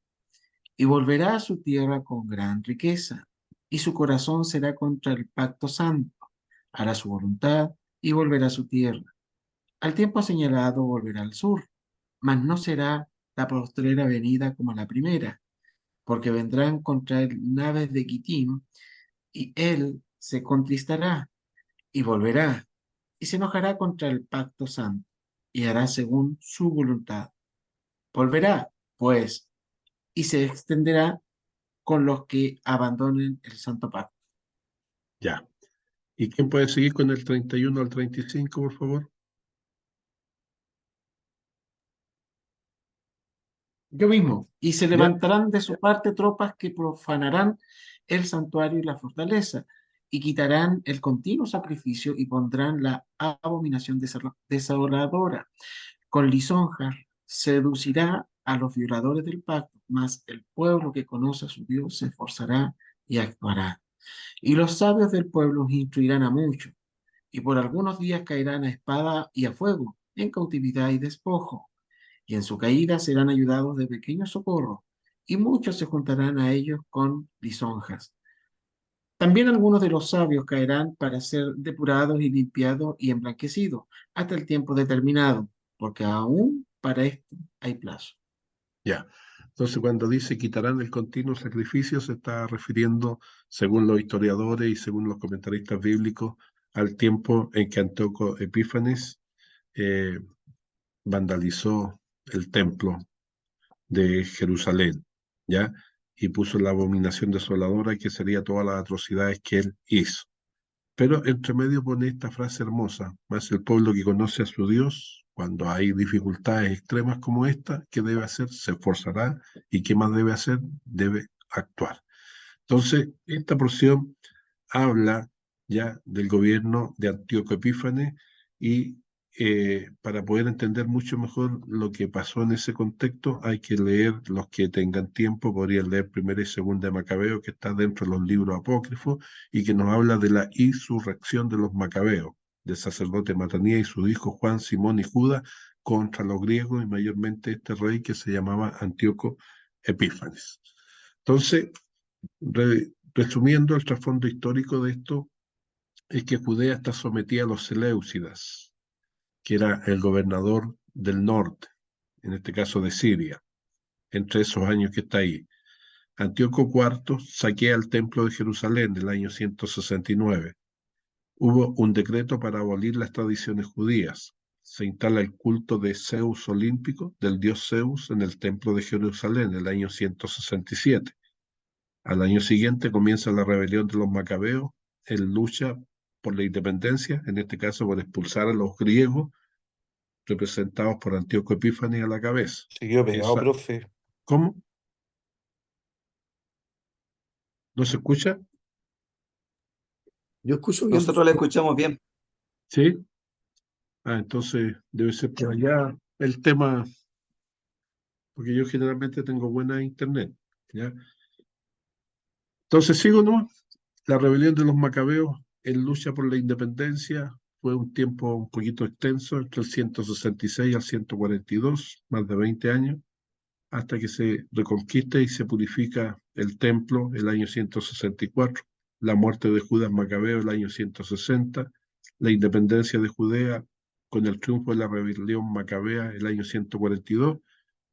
Y volverá a su tierra con gran riqueza, y su corazón será contra el pacto santo. Hará su voluntad y volverá a su tierra. Al tiempo señalado volverá al sur, mas no será la postrera venida como la primera, porque vendrán contra él naves de Quitim, y él se contristará y volverá, y se enojará contra el pacto santo, y hará según su voluntad. Volverá, pues, y se extenderá con los que abandonen el santo pacto. Ya. ¿Y quién puede seguir con el 31 al 35, por favor? Yo mismo, y se ¿Ya? levantarán de su parte tropas que profanarán el santuario y la fortaleza, y quitarán el continuo sacrificio y pondrán la abominación desoladora. Con lisonjas seducirá a los violadores del pacto, mas el pueblo que conoce a su Dios se esforzará y actuará. Y los sabios del pueblo instruirán a muchos, y por algunos días caerán a espada y a fuego, en cautividad y despojo, y en su caída serán ayudados de pequeño socorro, y muchos se juntarán a ellos con lisonjas. También algunos de los sabios caerán para ser depurados y limpiados y emblanquecidos hasta el tiempo determinado, porque aún para esto hay plazo. Ya. Entonces, cuando dice quitarán el continuo sacrificio, se está refiriendo, según los historiadores y según los comentaristas bíblicos, al tiempo en que Antíoco Epífanes eh, vandalizó el templo de Jerusalén, ¿ya? Y puso la abominación desoladora, que sería todas las atrocidades que él hizo. Pero entre medio pone esta frase hermosa: más el pueblo que conoce a su Dios, cuando hay dificultades extremas como esta, ¿qué debe hacer? Se esforzará. ¿Y qué más debe hacer? Debe actuar. Entonces, esta porción habla ya del gobierno de Antíoco Epífanes y para poder entender mucho mejor lo que pasó en ese contexto hay que leer, los que tengan tiempo, podrían leer Primera y Segunda de Macabeo, que está dentro de los libros apócrifos y que nos habla de la insurrección de los Macabeos, del sacerdote Matanía y su hijo Juan, Simón y Judas contra los griegos y mayormente este rey que se llamaba Antíoco Epífanes. Entonces, resumiendo, el trasfondo histórico de esto es que Judea está sometida a los Seleucidas, que era el gobernador del norte, en este caso de Siria, entre esos años que está ahí. Antíoco IV saquea el templo de Jerusalén en el año 169. Hubo un decreto para abolir las tradiciones judías. Se instala el culto de Zeus olímpico, del dios Zeus, en el templo de Jerusalén en el año 167. Al año siguiente comienza la rebelión de los macabeos en lucha por la independencia, en este caso por expulsar a los griegos, representados por Antíoco Epífanes a la cabeza. Se quedó pegado, Esa, profe. ¿cómo? ¿No se escucha? Yo escucho bien. Nosotros le escuchamos bien. Sí. Entonces debe ser por allá el tema, porque yo generalmente tengo buena internet, ¿ya? Entonces sigo, ¿no? La rebelión de los macabeos en lucha por la independencia fue un tiempo un poquito extenso, entre el 166 al 142, más de 20 años, hasta que se reconquista y se purifica el templo el año 164, la muerte de Judas Macabeo el año 160, la independencia de Judea con el triunfo de la rebelión macabea el año 142,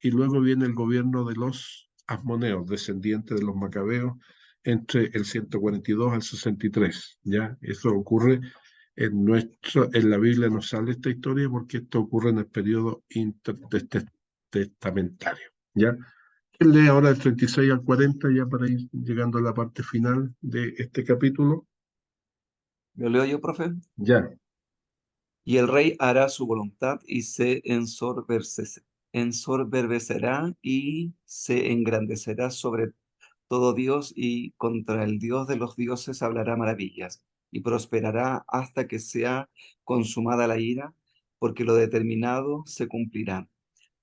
y luego viene el gobierno de los asmoneos, descendientes de los macabeos, entre el 142 al 63, ¿ya? Eso ocurre en la Biblia no sale esta historia porque esto ocurre en el periodo intertestamentario, ¿ya? ¿Quién lee ahora el 36 al 40 ya para ir llegando a la parte final de este capítulo? ¿Lo leo yo, profe? Ya, Y el rey hará su voluntad y se ensoberbecerá y se engrandecerá sobre todo Dios y contra el Dios de los dioses hablará maravillas y prosperará hasta que sea consumada la ira, porque lo determinado se cumplirá.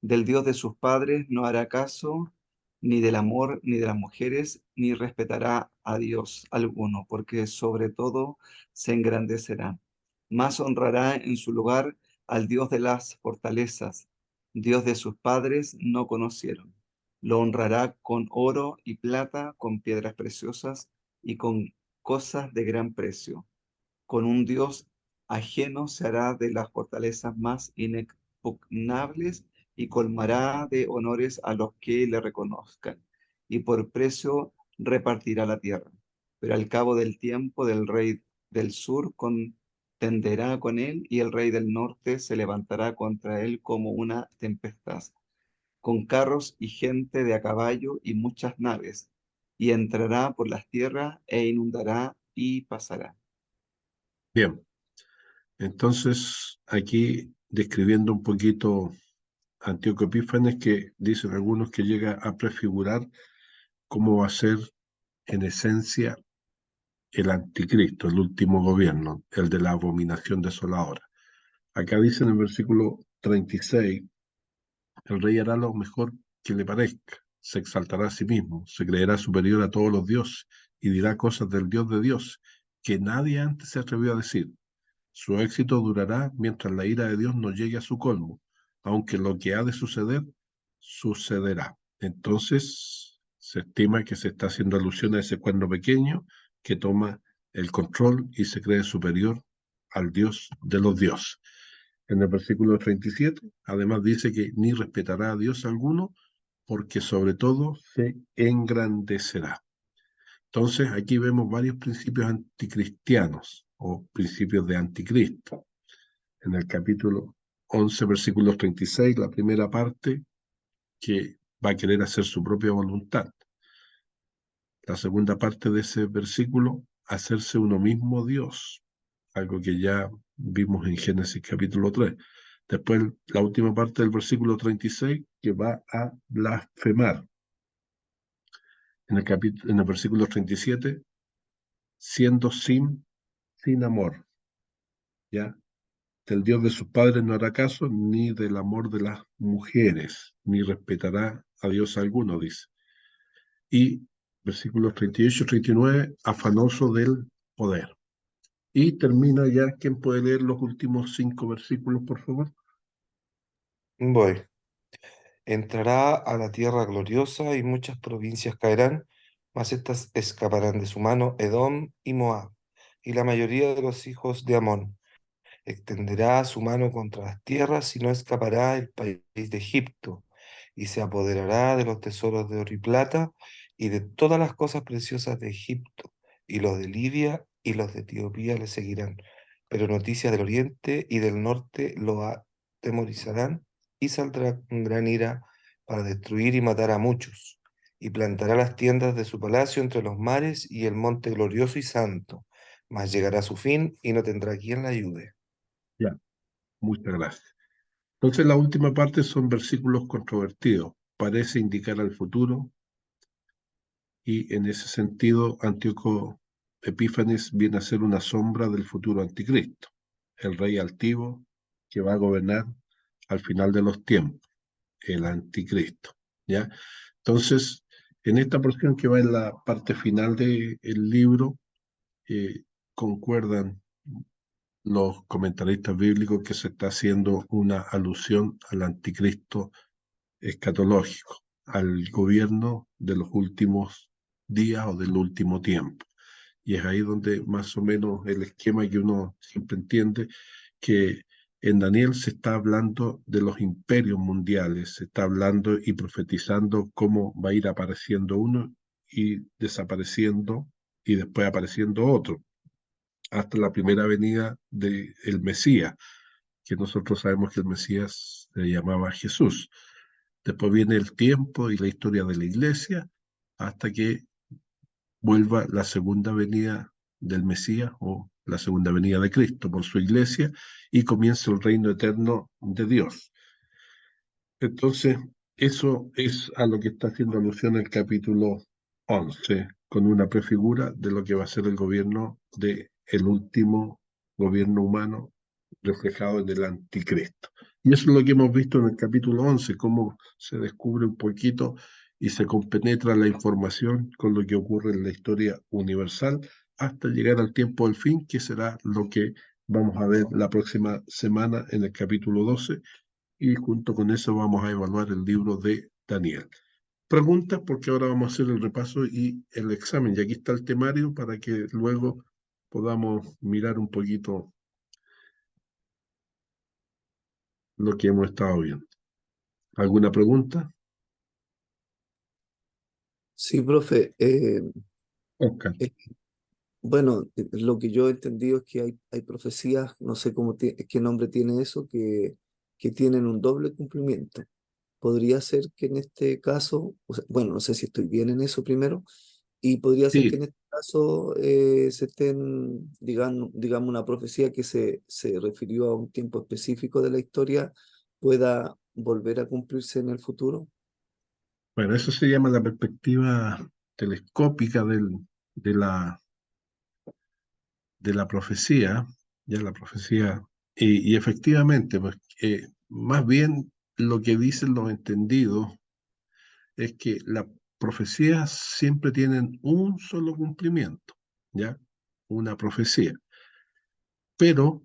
Del Dios de sus padres no hará caso, ni del amor, ni de las mujeres, ni respetará a Dios alguno, porque sobre todo se engrandecerá. Más honrará en su lugar al Dios de las fortalezas, Dios de sus padres no conocieron. Lo honrará con oro y plata, con piedras preciosas y con cosas de gran precio. Con un Dios ajeno se hará de las fortalezas más inexpugnables y colmará de honores a los que le reconozcan, y por precio repartirá la tierra. Pero al cabo del tiempo del rey del sur contenderá con él, y el rey del norte se levantará contra él como una tempestad, con carros y gente de a caballo y muchas naves, y entrará por las tierras e inundará y pasará. bien. Entonces, aquí describiendo un poquito Antíoco Epífanes, que dicen algunos que llega a prefigurar cómo va a ser en esencia el anticristo, el último gobierno, el de la abominación desoladora. Acá dice en el versículo 36, el rey hará lo mejor que le parezca, se exaltará a sí mismo, se creerá superior a todos los dioses y dirá cosas del Dios de Dios que nadie antes se atrevió a decir. Su éxito durará mientras la ira de Dios no llegue a su colmo, aunque lo que ha de suceder, sucederá. Entonces, se estima que se está haciendo alusión a ese cuerno pequeño que toma el control y se cree superior al Dios de los dioses. En el versículo 37, además dice que ni respetará a Dios alguno, porque sobre todo se engrandecerá. Entonces, aquí vemos varios principios anticristianos o principios de anticristo. En el capítulo 11, versículos 36, la primera parte, que va a querer hacer su propia voluntad. La segunda parte de ese versículo, hacerse uno mismo Dios, algo que ya vimos en Génesis capítulo 3. Después, la última parte del versículo 36, que va a blasfemar. En el versículo 37, siendo sin amor, ¿ya? Del Dios de sus padres no hará caso, ni del amor de las mujeres, ni respetará a Dios alguno, dice. Y versículos 38 y 39, afanoso del poder. Y termina ya. ¿Quién puede leer los últimos 5 versículos, por favor? Voy. Entrará a la tierra gloriosa y muchas provincias caerán, mas estas escaparán de su mano Edom y Moab, y la mayoría de los hijos de Amón. Extenderá su mano contra las tierras y no escapará el país de Egipto, y se apoderará de los tesoros de oro y plata y de todas las cosas preciosas de Egipto, y los de Libia y los de Etiopía le seguirán. Pero noticias del oriente y del norte lo atemorizarán y saldrá con gran ira para destruir y matar a muchos, y plantará las tiendas de su palacio entre los mares y el monte glorioso y santo, mas llegará su fin y no tendrá quien la ayude. Ya, muchas gracias. Entonces, la última parte son versículos controvertidos. Parece indicar al futuro, y en ese sentido, Antíoco Epífanes viene a ser una sombra del futuro anticristo, el rey altivo que va a gobernar al final de los tiempos, el anticristo, ¿ya? Entonces, en esta porción que va en la parte final del libro, concuerdan los comentaristas bíblicos que se está haciendo una alusión al anticristo escatológico, al gobierno de los últimos días o del último tiempo. Y es ahí donde más o menos el esquema que uno siempre entiende, que en Daniel se está hablando de los imperios mundiales, se está hablando y profetizando cómo va a ir apareciendo uno y desapareciendo y después apareciendo otro, hasta la primera venida del Mesías, que nosotros sabemos que el Mesías se llamaba Jesús. Después viene el tiempo y la historia de la iglesia hasta que vuelva la segunda venida del Mesías o la segunda venida de Cristo por su iglesia y comienza el reino eterno de Dios. Entonces, eso es a lo que está haciendo alusión el capítulo 11, con una prefigura de lo que va a ser el gobierno de el último gobierno humano reflejado en el anticristo. Y eso es lo que hemos visto en el capítulo 11, cómo se descubre un poquito y se compenetra la información con lo que ocurre en la historia universal hasta llegar al tiempo del fin, que será lo que vamos a ver la próxima semana en el capítulo 12, y junto con eso vamos a evaluar el libro de Daniel. Preguntas, porque ahora vamos a hacer el repaso y el examen, y aquí está el temario para que luego podamos mirar un poquito lo que hemos estado viendo. ¿Alguna pregunta? Sí, profe. Oscar. Bueno, lo que yo he entendido es que hay profecías, no sé qué nombre tiene eso, que tienen un doble cumplimiento. Podría ser que en este caso, o sea, bueno, no sé si estoy bien en eso primero, y podría ser que en Sí, este caso se estén, digamos, una profecía que se refirió a un tiempo específico de la historia pueda volver a cumplirse en el futuro. bueno, eso se llama la perspectiva telescópica de la, de la profecía, ya la profecía, y efectivamente, pues, más bien lo que dicen los entendidos es que profecías siempre tienen un solo cumplimiento, ¿ya? Una profecía. Pero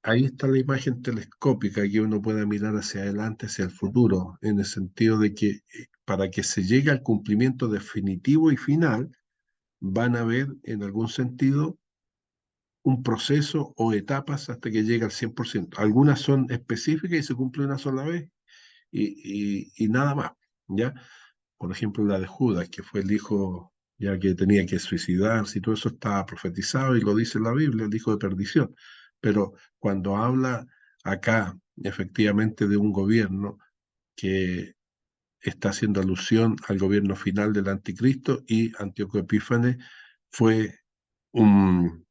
ahí está la imagen telescópica que uno puede mirar hacia adelante, hacia el futuro, en el sentido de que para que se llegue al cumplimiento definitivo y final, van a haber en algún sentido un proceso o etapas hasta que llegue al 100%. Algunas son específicas y se cumplen una sola vez y nada más, ¿ya? Por ejemplo, la de Judas, que fue el hijo ya que tenía que suicidarse y todo eso estaba profetizado y lo dice la Biblia, el hijo de perdición. Pero cuando habla acá efectivamente de un gobierno que está haciendo alusión al gobierno final del anticristo y Antíoco Epífanes fue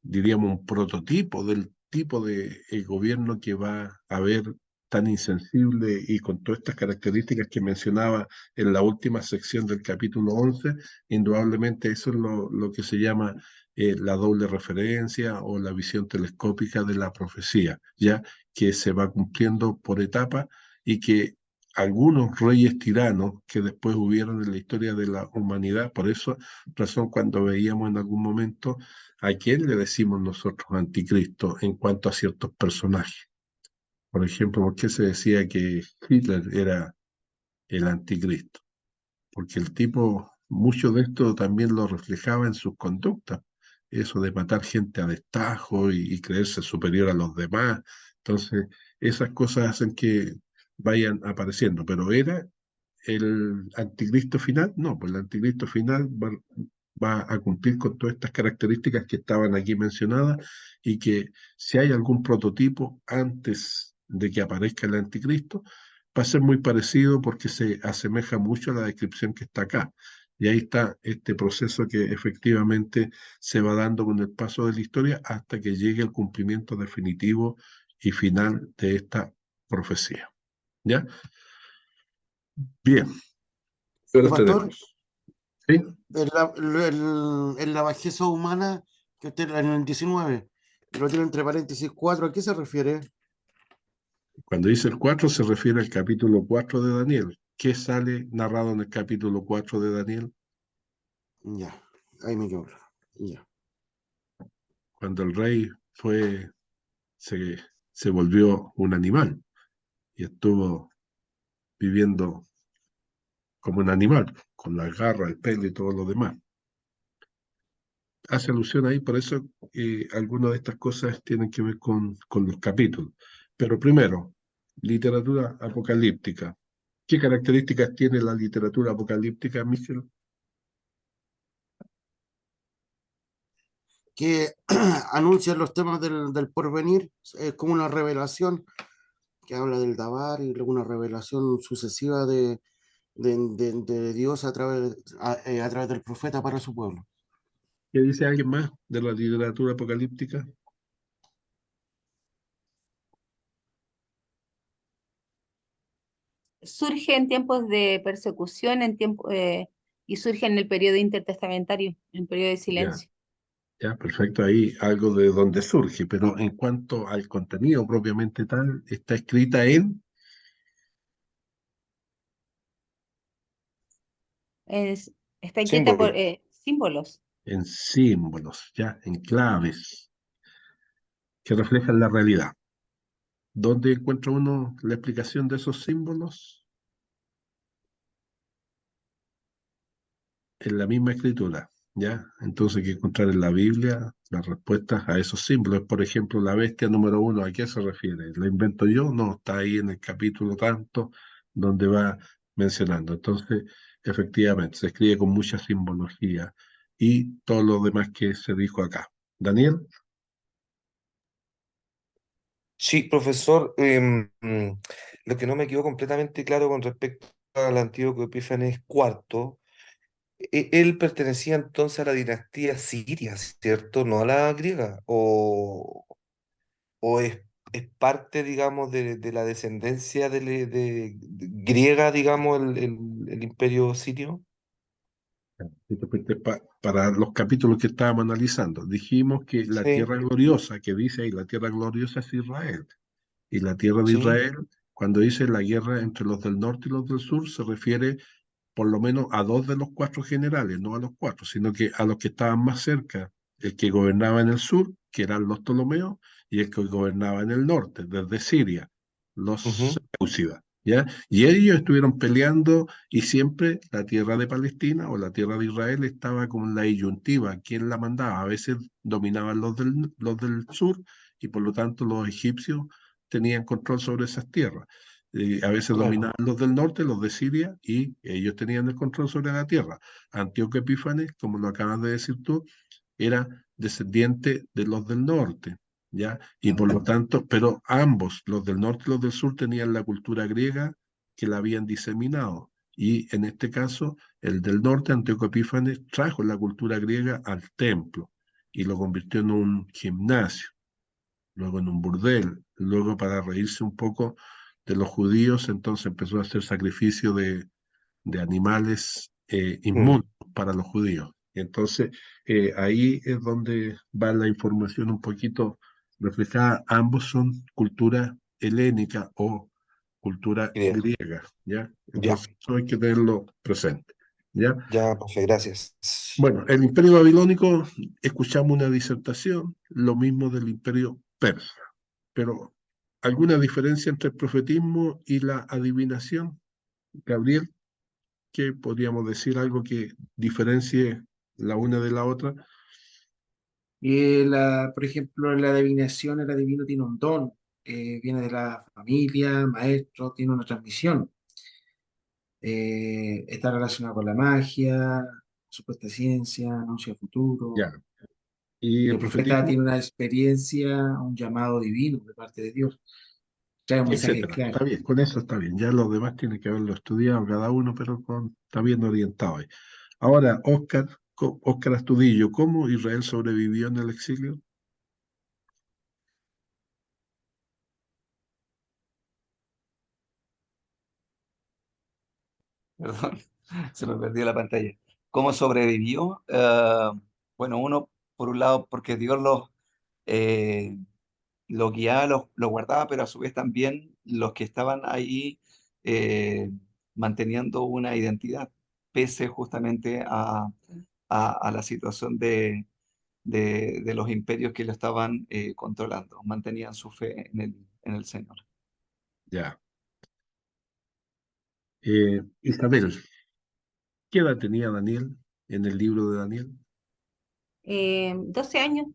diríamos, un prototipo del tipo de gobierno que va a haber tan insensible y con todas estas características que mencionaba en la última sección del capítulo 11, indudablemente eso es lo que se llama la doble referencia o la visión telescópica de la profecía, ya que se va cumpliendo por etapas y que algunos reyes tiranos que después hubieron en la historia de la humanidad, por eso razón cuando veíamos en algún momento a quién le decimos nosotros anticristo en cuanto a ciertos personajes. Por ejemplo, ¿por qué se decía que Hitler era el anticristo? Porque el tipo, mucho de esto también lo reflejaba en sus conductas, eso de matar gente a destajo y creerse superior a los demás. Entonces, esas cosas hacen que vayan apareciendo, pero era el anticristo final, no, pues el anticristo final va a cumplir con todas estas características que estaban aquí mencionadas y que si hay algún prototipo antes de que aparezca el anticristo, va a ser muy parecido porque se asemeja mucho a la descripción que está acá. Y ahí está este proceso que efectivamente se va dando con el paso de la historia hasta que llegue el cumplimiento definitivo y final de esta profecía. ¿Ya? Bien, ¿qué hora Pastor, tenemos? ¿Sí? en la bajeza humana, que usted en el 19, lo tiene entre paréntesis 4, ¿a qué se refiere? Cuando dice el 4 se refiere al capítulo 4 de Daniel. ¿Qué sale narrado en el capítulo 4 de Daniel? Ya, ahí me quedo. Ya. Cuando el rey se, se volvió un animal y estuvo viviendo como un animal, con la garra, el pelo y todo lo demás. Hace alusión ahí, por eso algunas de estas cosas tienen que ver con los capítulos. Pero primero, literatura apocalíptica. ¿Qué características tiene la literatura apocalíptica, Michel? Que anuncia los temas del porvenir, como una revelación que habla del Dabar y luego una revelación sucesiva de Dios a través del profeta para su pueblo. ¿Qué dice alguien más de la literatura apocalíptica? Surge en tiempos de persecución, y surge en el periodo intertestamentario, en el periodo de Ya, silencio. ya, perfecto. Ahí algo de donde surge, pero en cuanto al contenido propiamente tal, está escrita Es- Está escrita por Símbolo. símbolos. en símbolos, ya, en claves que reflejan la realidad. ¿Dónde encuentra uno la explicación de esos símbolos? En la misma escritura, ¿ya? Entonces hay que encontrar en la Biblia las respuestas a esos símbolos. Por ejemplo, la bestia número 1, ¿a qué se refiere? ¿La invento yo? No, está ahí en el capítulo tanto, donde va mencionando. Entonces, efectivamente, se escribe con mucha simbología y todo lo demás que se dijo acá. Daniel, Sí, profesor, lo que no me quedó completamente claro con respecto al Antíoco Epífanes IV, él pertenecía entonces a la dinastía siria, ¿cierto? No a la griega, o es parte, digamos, de la descendencia de griega, digamos, el imperio sirio. si te fuiste para los capítulos que estábamos analizando, dijimos que la Sí, tierra gloriosa, que dice ahí, la tierra gloriosa es Israel. Y la tierra de sí, Israel, cuando dice la guerra entre los del norte y los del sur, se refiere por lo menos a 2 de los 4 generales, no a los 4, sino que a los que estaban más cerca, el que gobernaba en el sur, que eran los Ptolomeos, y el que gobernaba en el norte, desde Siria, los Ujú. Seleucidas, ¿ya? Y ellos estuvieron peleando y siempre la tierra de Palestina o la tierra de Israel estaba como en la disyuntiva, ¿quién la mandaba? A veces dominaban los del sur y por lo tanto los egipcios tenían control sobre esas tierras. A veces Claro. dominaban los del norte, los de Siria, y ellos tenían el control sobre la tierra. Antíoco Epífanes, como lo acabas de decir tú, era descendiente de los del norte, ¿ya? Y por lo tanto, pero ambos, los del norte y los del sur, tenían la cultura griega que la habían diseminado. Y en este caso, el del norte, Antíoco Epífanes, trajo la cultura griega al templo y lo convirtió en un gimnasio, luego en un burdel, luego para reírse un poco de los judíos, entonces empezó a hacer sacrificio de animales Mm. inmundos para los judíos. Entonces, ahí es donde va la información un poquito reflejada. Ambos son cultura helénica o cultura Griego. griega, ¿ya? Ya, Entonces, eso hay que tenerlo presente, ¿ya? ya, profe, gracias. Bueno, el imperio babilónico, escuchamos una disertación, lo mismo del imperio persa, pero ¿alguna diferencia entre el profetismo y la adivinación, Gabriel? ¿Qué podríamos decir algo que diferencie la una de la otra? Por ejemplo, la adivinación, el adivino tiene un don, viene de la familia, maestro, tiene una transmisión. Está relacionado con la magia, supuesta ciencia, anuncia futuro. Ya. ¿Y Y el el profeta profetismo? tiene una experiencia, un llamado divino de parte de Dios. Trae un mensaje Etcétera. claro. Está bien, con eso está bien. Ya los demás tienen que haberlo estudiado cada uno, pero está bien orientado ahí. Ahora, Óscar Astudillo, ¿cómo Israel sobrevivió en el exilio? Perdón, se me perdió la pantalla. ¿Cómo sobrevivió? Bueno, uno, por un lado, porque Dios eh, los guiaba, los guardaba, pero a su vez también los que estaban ahí eh, manteniendo una identidad, pese justamente a la situación de los imperios que lo estaban controlando, mantenían su fe en el Señor. Ya. Isabel, ¿qué edad tenía Daniel en el libro de Daniel? 12 años,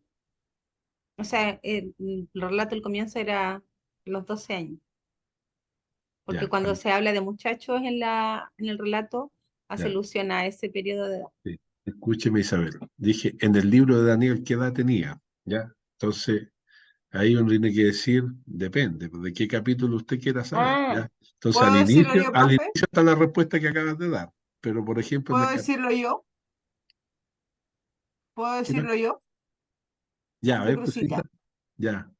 o sea, el relato al comienzo era los 12 años, Ya, porque cuando se habla de muchachos en el relato, hace ya. alusión a ese periodo de edad. Sí. Escúcheme, Isabel. Dije, en el libro de Daniel, ¿qué edad tenía? ¿Ya? Entonces, ahí uno tiene que decir, depende, pues, de qué capítulo usted quiera saber, Ah, ¿ya? Entonces, ¿puedo decirlo yo, al profe? inicio está la respuesta que acabas de dar, pero por ejemplo, en ¿Puedo el capítulo... decirlo yo? ¿Puedo decirlo yo? Ya, a Profe ver, cosita, Cruzita. ya.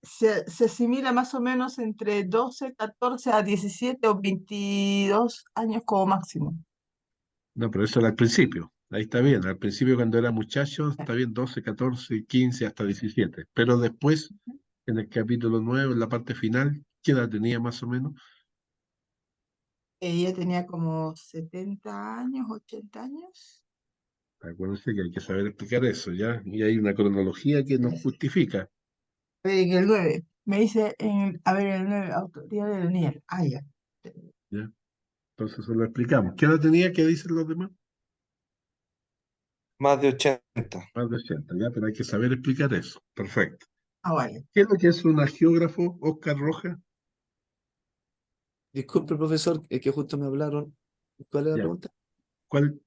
Se asimila más o menos entre 12, 14 a 17 o 22 años como máximo. No, pero eso era al principio. Ahí está bien. Al principio, cuando era muchacho, está bien 12, 14, 15, hasta 17. Pero después, en el capítulo 9, en la parte final, ¿qué edad tenía más o menos? Ella tenía como 70 años, 80 años. Acuérdense que hay que saber explicar eso, ¿ya? Y hay una cronología que nos justifica, En el 9, me dice, a ver, el 9, autoría de Daniel. Ah, ya. ¿ya? Entonces eso lo explicamos. ¿Qué edad tenía? ¿Qué dicen los demás? Más de 80. Más de 80, ¿ya? Pero hay que saber explicar eso. Perfecto. Ah, vale. ¿Qué es lo que es un agiógrafo, Oscar Roja? Disculpe, profesor, es que justo me hablaron. ¿Cuál es la Ya. pregunta?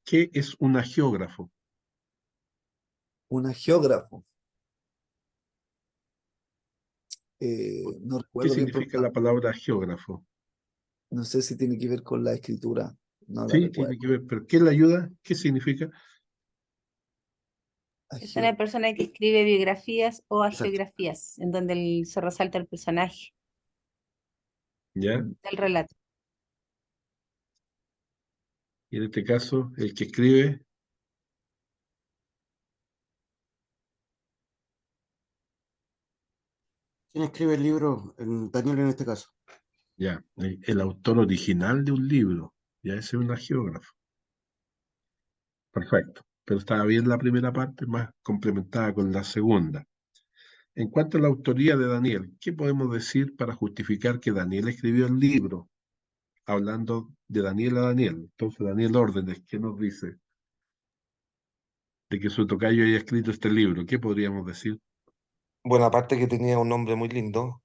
¿Qué es un agiógrafo? Un geógrafo. No ¿Qué recuerdo bien, significa la palabra geógrafo? no sé si tiene que ver con la escritura. No la Sí, recuerdo. tiene que ver, pero ¿qué le ayuda? ¿Qué significa? Es una persona que escribe biografías o Exacto. hagiografías, en donde se resalta el personaje ¿Ya? del relato. Y en este caso, el que escribe, ¿Quién escribe el libro? Daniel en este caso. ya, el autor original de un libro, Ya ese es un geógrafo. Perfecto. Pero estaba bien la primera parte, más complementada con la segunda. En cuanto a la autoría de Daniel, ¿qué podemos decir para justificar que Daniel escribió el libro? Hablando de Daniel a Daniel. Entonces, Daniel Órdenes, ¿qué nos dice de que su tocayo haya escrito este libro? ¿Qué podríamos decir? Bueno, aparte que tenía un nombre muy lindo,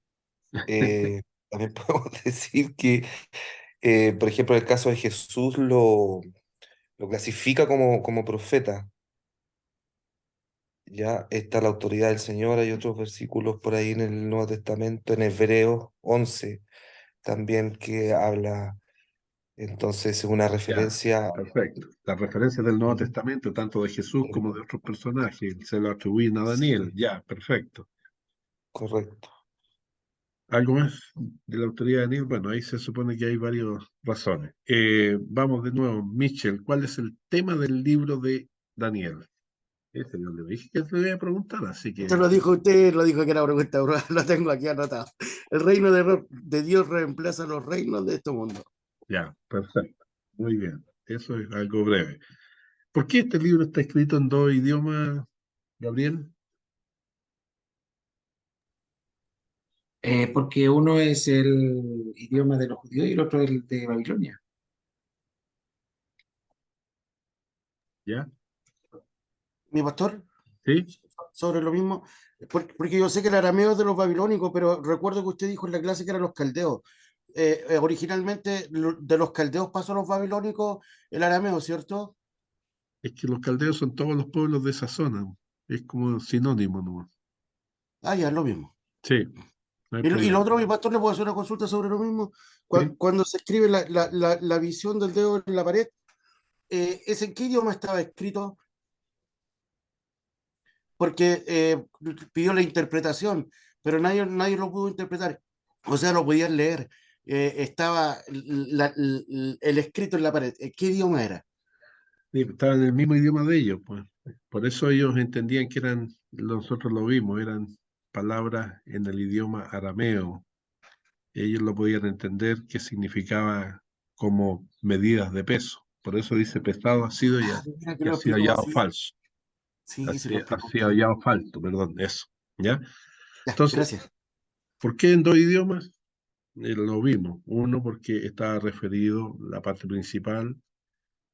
también podemos decir que, por ejemplo, en el caso de Jesús lo clasifica como profeta. Ya está la autoridad del Señor, hay otros versículos por ahí en el Nuevo Testamento, en Hebreos 11 también que habla, entonces es una Ya, referencia. perfecto. Las referencias del Nuevo Ujú. Testamento, tanto de Jesús como de otros personajes, se lo atribuyen a Daniel. Sí, Ya, perfecto. correcto. ¿Algo más de la autoría de Daniel? Bueno, ahí se supone que hay varias razones. Vamos de nuevo, Mitchell, ¿cuál es el tema del libro de Daniel? Ese yo le dije que te lo iba a preguntar, así Esto que lo dijo usted, lo dijo que era pregunta, bro, lo tengo aquí anotado. El reino de Dios reemplaza los reinos de este mundo. ya, perfecto. Muy bien. Eso es algo breve. ¿Por qué este libro está escrito en dos idiomas, Gabriel? Porque uno es el idioma de los judíos y el otro el de Babilonia. ¿Ya? Mi pastor, ¿Sí? sobre lo mismo, porque yo sé que el arameo es de los babilónicos, pero recuerdo que usted dijo en la clase que eran los caldeos. Originalmente de los caldeos pasó a los babilónicos el arameo, ¿cierto? Es que los caldeos son todos los pueblos de esa zona. Es como sinónimo nomás. Ah, ya, es lo mismo. Sí, no hay Y lo problema. otro, mi pastor, le puedo hacer una consulta sobre lo mismo. ¿Sí? Cuando se escribe la visión del dedo en la pared, ¿es en qué idioma estaba escrito? Porque pidió la interpretación, pero nadie lo pudo interpretar. O sea, lo podían leer. Estaba el escrito en la pared. ¿Qué idioma era? Sí, estaba en el mismo idioma de ellos, pues. Por eso ellos entendían que eran, nosotros lo vimos, eran palabras en el idioma arameo. Ellos lo podían entender que significaba como medidas de peso. Por eso dice pesado ha sido Ah, mira que y ha lo sido explicó hallado así. falso. Sí, se Así, lo ha explicó sido usted. hallado falso, perdón, eso. ¿Ya? Ya, Entonces, gracias. ¿por qué en dos idiomas? Lo vimos. Uno, porque estaba referido la parte principal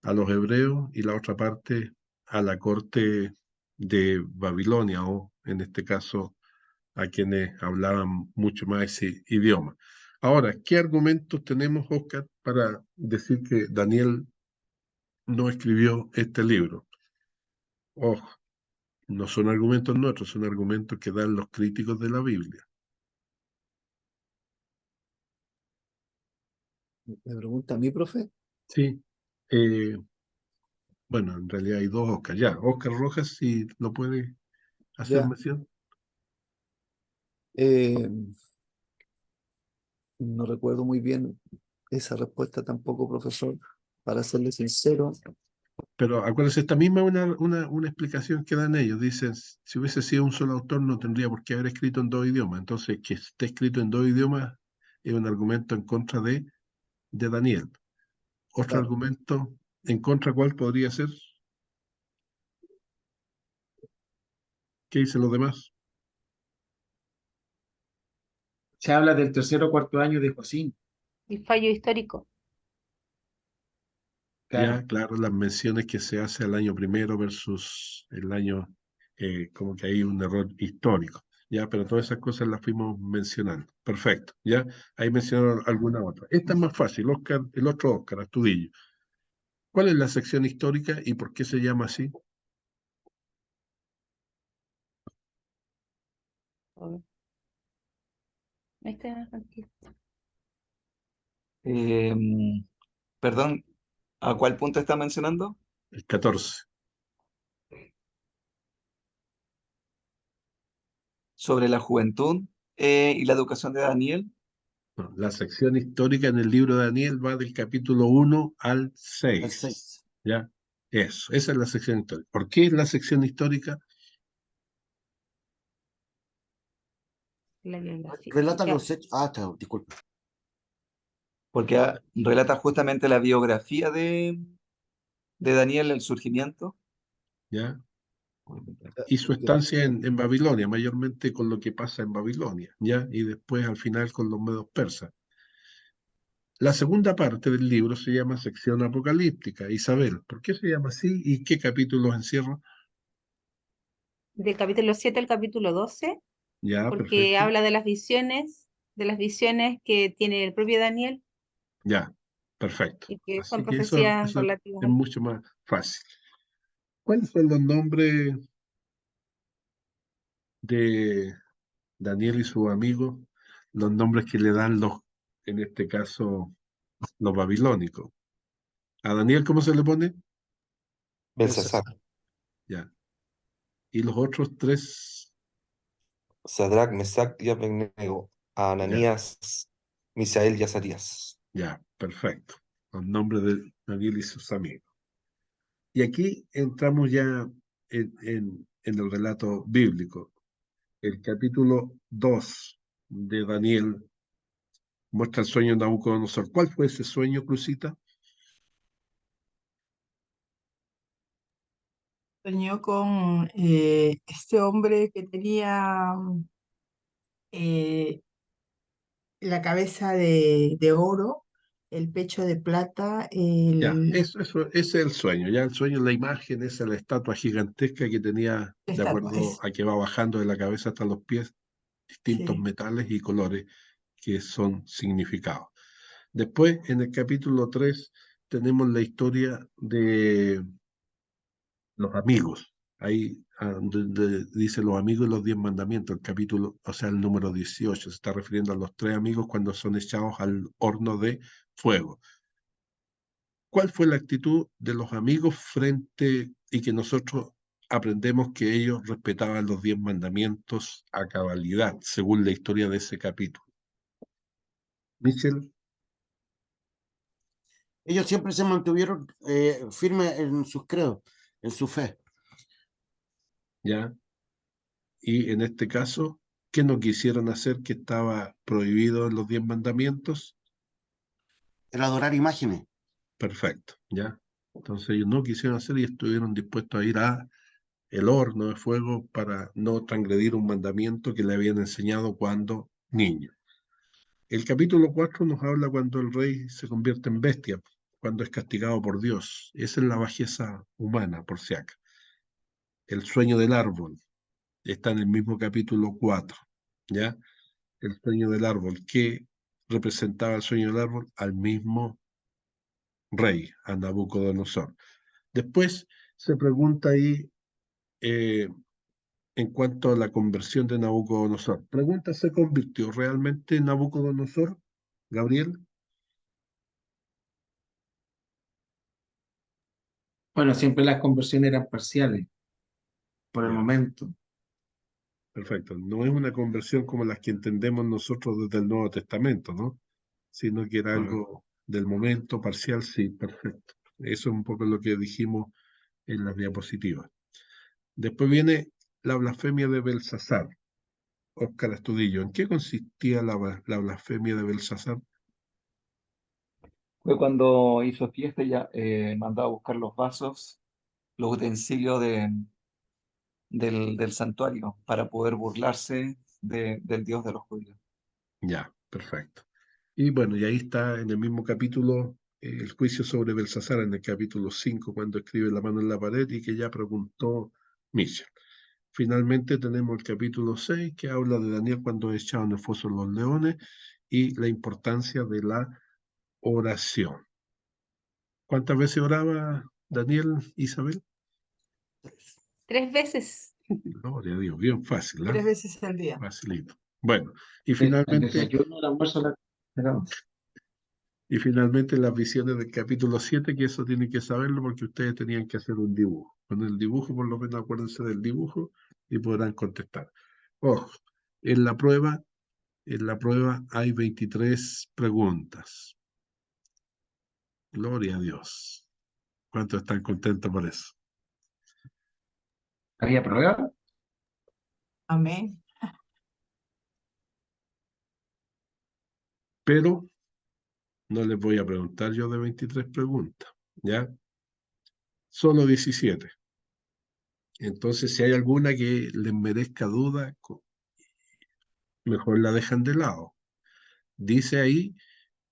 a los hebreos y la otra parte a la corte de Babilonia o, en este caso, a quienes hablaban mucho más ese idioma. Ahora, ¿qué argumentos tenemos, Oscar, para decir que Daniel no escribió este libro? Ojo, no son argumentos nuestros, son argumentos que dan los críticos de la Biblia. Me pregunta a mí, profe. Sí, eh, bueno, en realidad hay dos Oscar. Ya, Oscar Rojas, si lo puede hacer Ya. mención. eh, no recuerdo muy bien esa respuesta tampoco, profesor. Para serle sincero, Pero acuérdense, esta misma es una explicación que dan ellos. Dicen, si hubiese sido un solo autor, no tendría por qué haber escrito en dos idiomas. Entonces, que esté escrito en dos idiomas es un argumento en contra de Daniel. Otro claro. argumento en contra, ¿cuál podría ser? ¿Qué dicen los demás? Se habla del tercer o cuarto año de Josín. Y fallo histórico. Claro. Ya, claro, las menciones que se hace al año primero versus el año, como que hay un error histórico. Ya, pero todas esas cosas las fuimos mencionando. Perfecto, ya. Ahí mencionaron alguna otra. Esta es más fácil, Oscar, el otro Oscar, Astudillo. ¿Cuál es la sección histórica y por qué se llama así? A ver, ahí está, aquí. Perdón, ¿a cuál punto está mencionando? El 14. Sobre la juventud y la educación de Daniel. No, la sección histórica en el libro de Daniel va del capítulo 1 al El 6. 6. ¿Ya? Eso, esa es la sección histórica. ¿Por qué es la sección histórica? La biografía. Relata Ya, los hechos. Ah, está, disculpe. porque relata justamente la biografía de Daniel, el surgimiento. ¿ya? Y su estancia en Babilonia, mayormente con lo que pasa en Babilonia, ¿ya? Y después al final con los medos persas. La segunda parte del libro se llama sección apocalíptica. Isabel, ¿por qué se llama así y qué capítulos encierra? Del capítulo 7 al capítulo 12, Ya, porque perfecto. habla de las visiones que tiene el propio Daniel Ya, perfecto. y que son Así que eso, profecías eso relativas es al... mucho más fácil. ¿Cuáles son los nombres de Daniel y sus amigos? Los nombres que le dan los, en este caso, los babilónicos. ¿A Daniel cómo se le pone? Belsasar, Ya. ¿Y los otros tres? Sadrach, Mesach y Abednego, a Ya, Ananías, Misael y Azarías. ya, perfecto. Los nombres de Daniel y sus amigos. Y aquí entramos ya en el relato bíblico. El capítulo 2 de Daniel muestra el sueño de Nabucodonosor. ¿Cuál fue ese sueño, Cruzita? Soñó con este hombre que tenía eh, la cabeza de oro, el pecho de plata, Ya, el ese es el sueño. Ya el sueño, la imagen, esa es la estatua gigantesca que tenía, de estatua, acuerdo a que va bajando de la cabeza hasta los pies, distintos sí. metales y colores que son significados. Después, en el capítulo 3 tenemos la historia de los amigos. Ahí donde dice los amigos y los 10 mandamientos, el capítulo, o sea, el número 18, se está refiriendo a los tres amigos cuando son echados al horno de fuego. ¿Cuál fue la actitud de los amigos frente y que nosotros aprendemos que ellos respetaban los 10 mandamientos a cabalidad, según la historia de ese capítulo? Michel, Ellos siempre se mantuvieron firmes en sus credos, en su fe. ¿ya? Y en este caso, ¿qué no quisieron hacer que estaba prohibido en los 10 mandamientos? El adorar imágenes. Perfecto, ¿ya? Entonces ellos no quisieron hacer y estuvieron dispuestos a ir a el horno de fuego para no transgredir un mandamiento que le habían enseñado cuando niño. El capítulo 4 nos habla cuando el rey se convierte en bestia, cuando es castigado por Dios. Esa es la bajeza humana, por si acaso. El sueño del árbol está en el mismo capítulo 4, ¿ya? El sueño del árbol, que representaba el sueño del árbol al mismo rey, a Nabucodonosor. Después se pregunta ahí eh, en cuanto a la conversión de Nabucodonosor. Pregunta, ¿se convirtió realmente Nabucodonosor, Gabriel? Bueno, siempre las conversiones eran parciales por el Ya, momento. perfecto. No es una conversión como las que entendemos nosotros desde el Nuevo Testamento, ¿no? Sino que era Correcto. algo del momento parcial, sí, perfecto. Eso es un poco lo que dijimos en las diapositivas. Después viene la blasfemia de Belsasar. Óscar Astudillo, ¿en qué consistía la blasfemia de Belsasar? Fue cuando hizo fiesta y ya mandó a buscar los vasos, los utensilios del santuario para poder burlarse del Dios de los judíos. Ya, perfecto. Y bueno, y ahí está en el mismo capítulo el juicio sobre Belsasar, en el capítulo 5 cuando escribe la mano en la pared y que ya preguntó Michel. Finalmente tenemos el capítulo 6 que habla de Daniel cuando es echado en el foso de los leones y la importancia de la oración. ¿Cuántas veces oraba Daniel, Isabel? 3 veces. Gloria a Dios, bien fácil, ¿ah? 3 veces al día. Facilito. Bueno, y El finalmente, desayuno, el almuerzo, la... y finalmente las visiones del capítulo 7 que eso tienen que saberlo porque ustedes tenían que hacer un dibujo. Con el dibujo, por lo menos acuérdense del dibujo y podrán contestar. Ojo, en la prueba, en la prueba hay 23 preguntas. Gloria a Dios. ¿Cuántos están contentos por eso? ¿Había prueba? Amén. Pero No les voy a preguntar yo de 23 preguntas, ¿ya? Solo 17. Entonces, si hay alguna que les merezca duda, mejor la dejan de lado. Dice ahí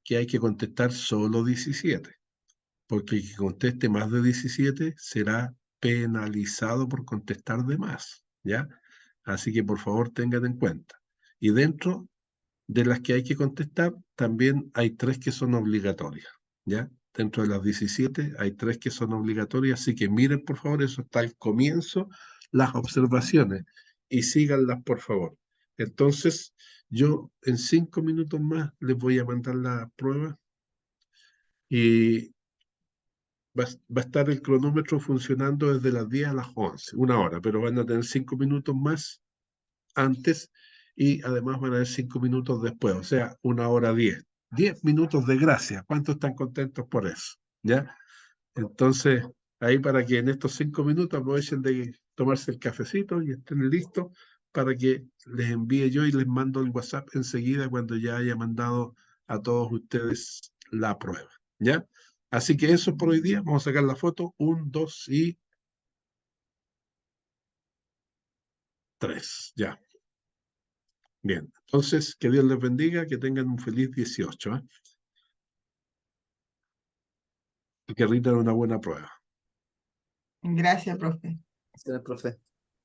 que hay que contestar solo 17, porque el que conteste más de 17 será penalizado por contestar de más, ¿ya? Así que por favor tengan en cuenta. Y dentro de las que hay que contestar, también hay 3 que son obligatorias, ¿ya? Dentro de las 17 hay 3 que son obligatorias, así que miren por favor, eso está al comienzo, las observaciones, y síganlas por favor. Entonces, yo en 5 minutos más les voy a mandar la prueba y va a estar el cronómetro funcionando desde las 10 a las 11, una hora, pero van a tener 5 minutos más antes y además van a haber 5 minutos después, o sea, una hora 10. 10 minutos de gracia. ¿Cuántos están contentos por eso? ¿Ya? Entonces, ahí para que en estos 5 minutos aprovechen de tomarse el cafecito y estén listos para que les envíe yo y les mando el WhatsApp enseguida cuando ya haya mandado a todos ustedes la prueba. ¿Ya? Así que eso es por hoy día. Vamos a sacar la foto. 1, 2 y 3. Ya. Bien, entonces, que Dios les bendiga, que tengan un feliz 18, ¿eh? Y que rindan una buena prueba. Gracias, profe. Gracias, profe.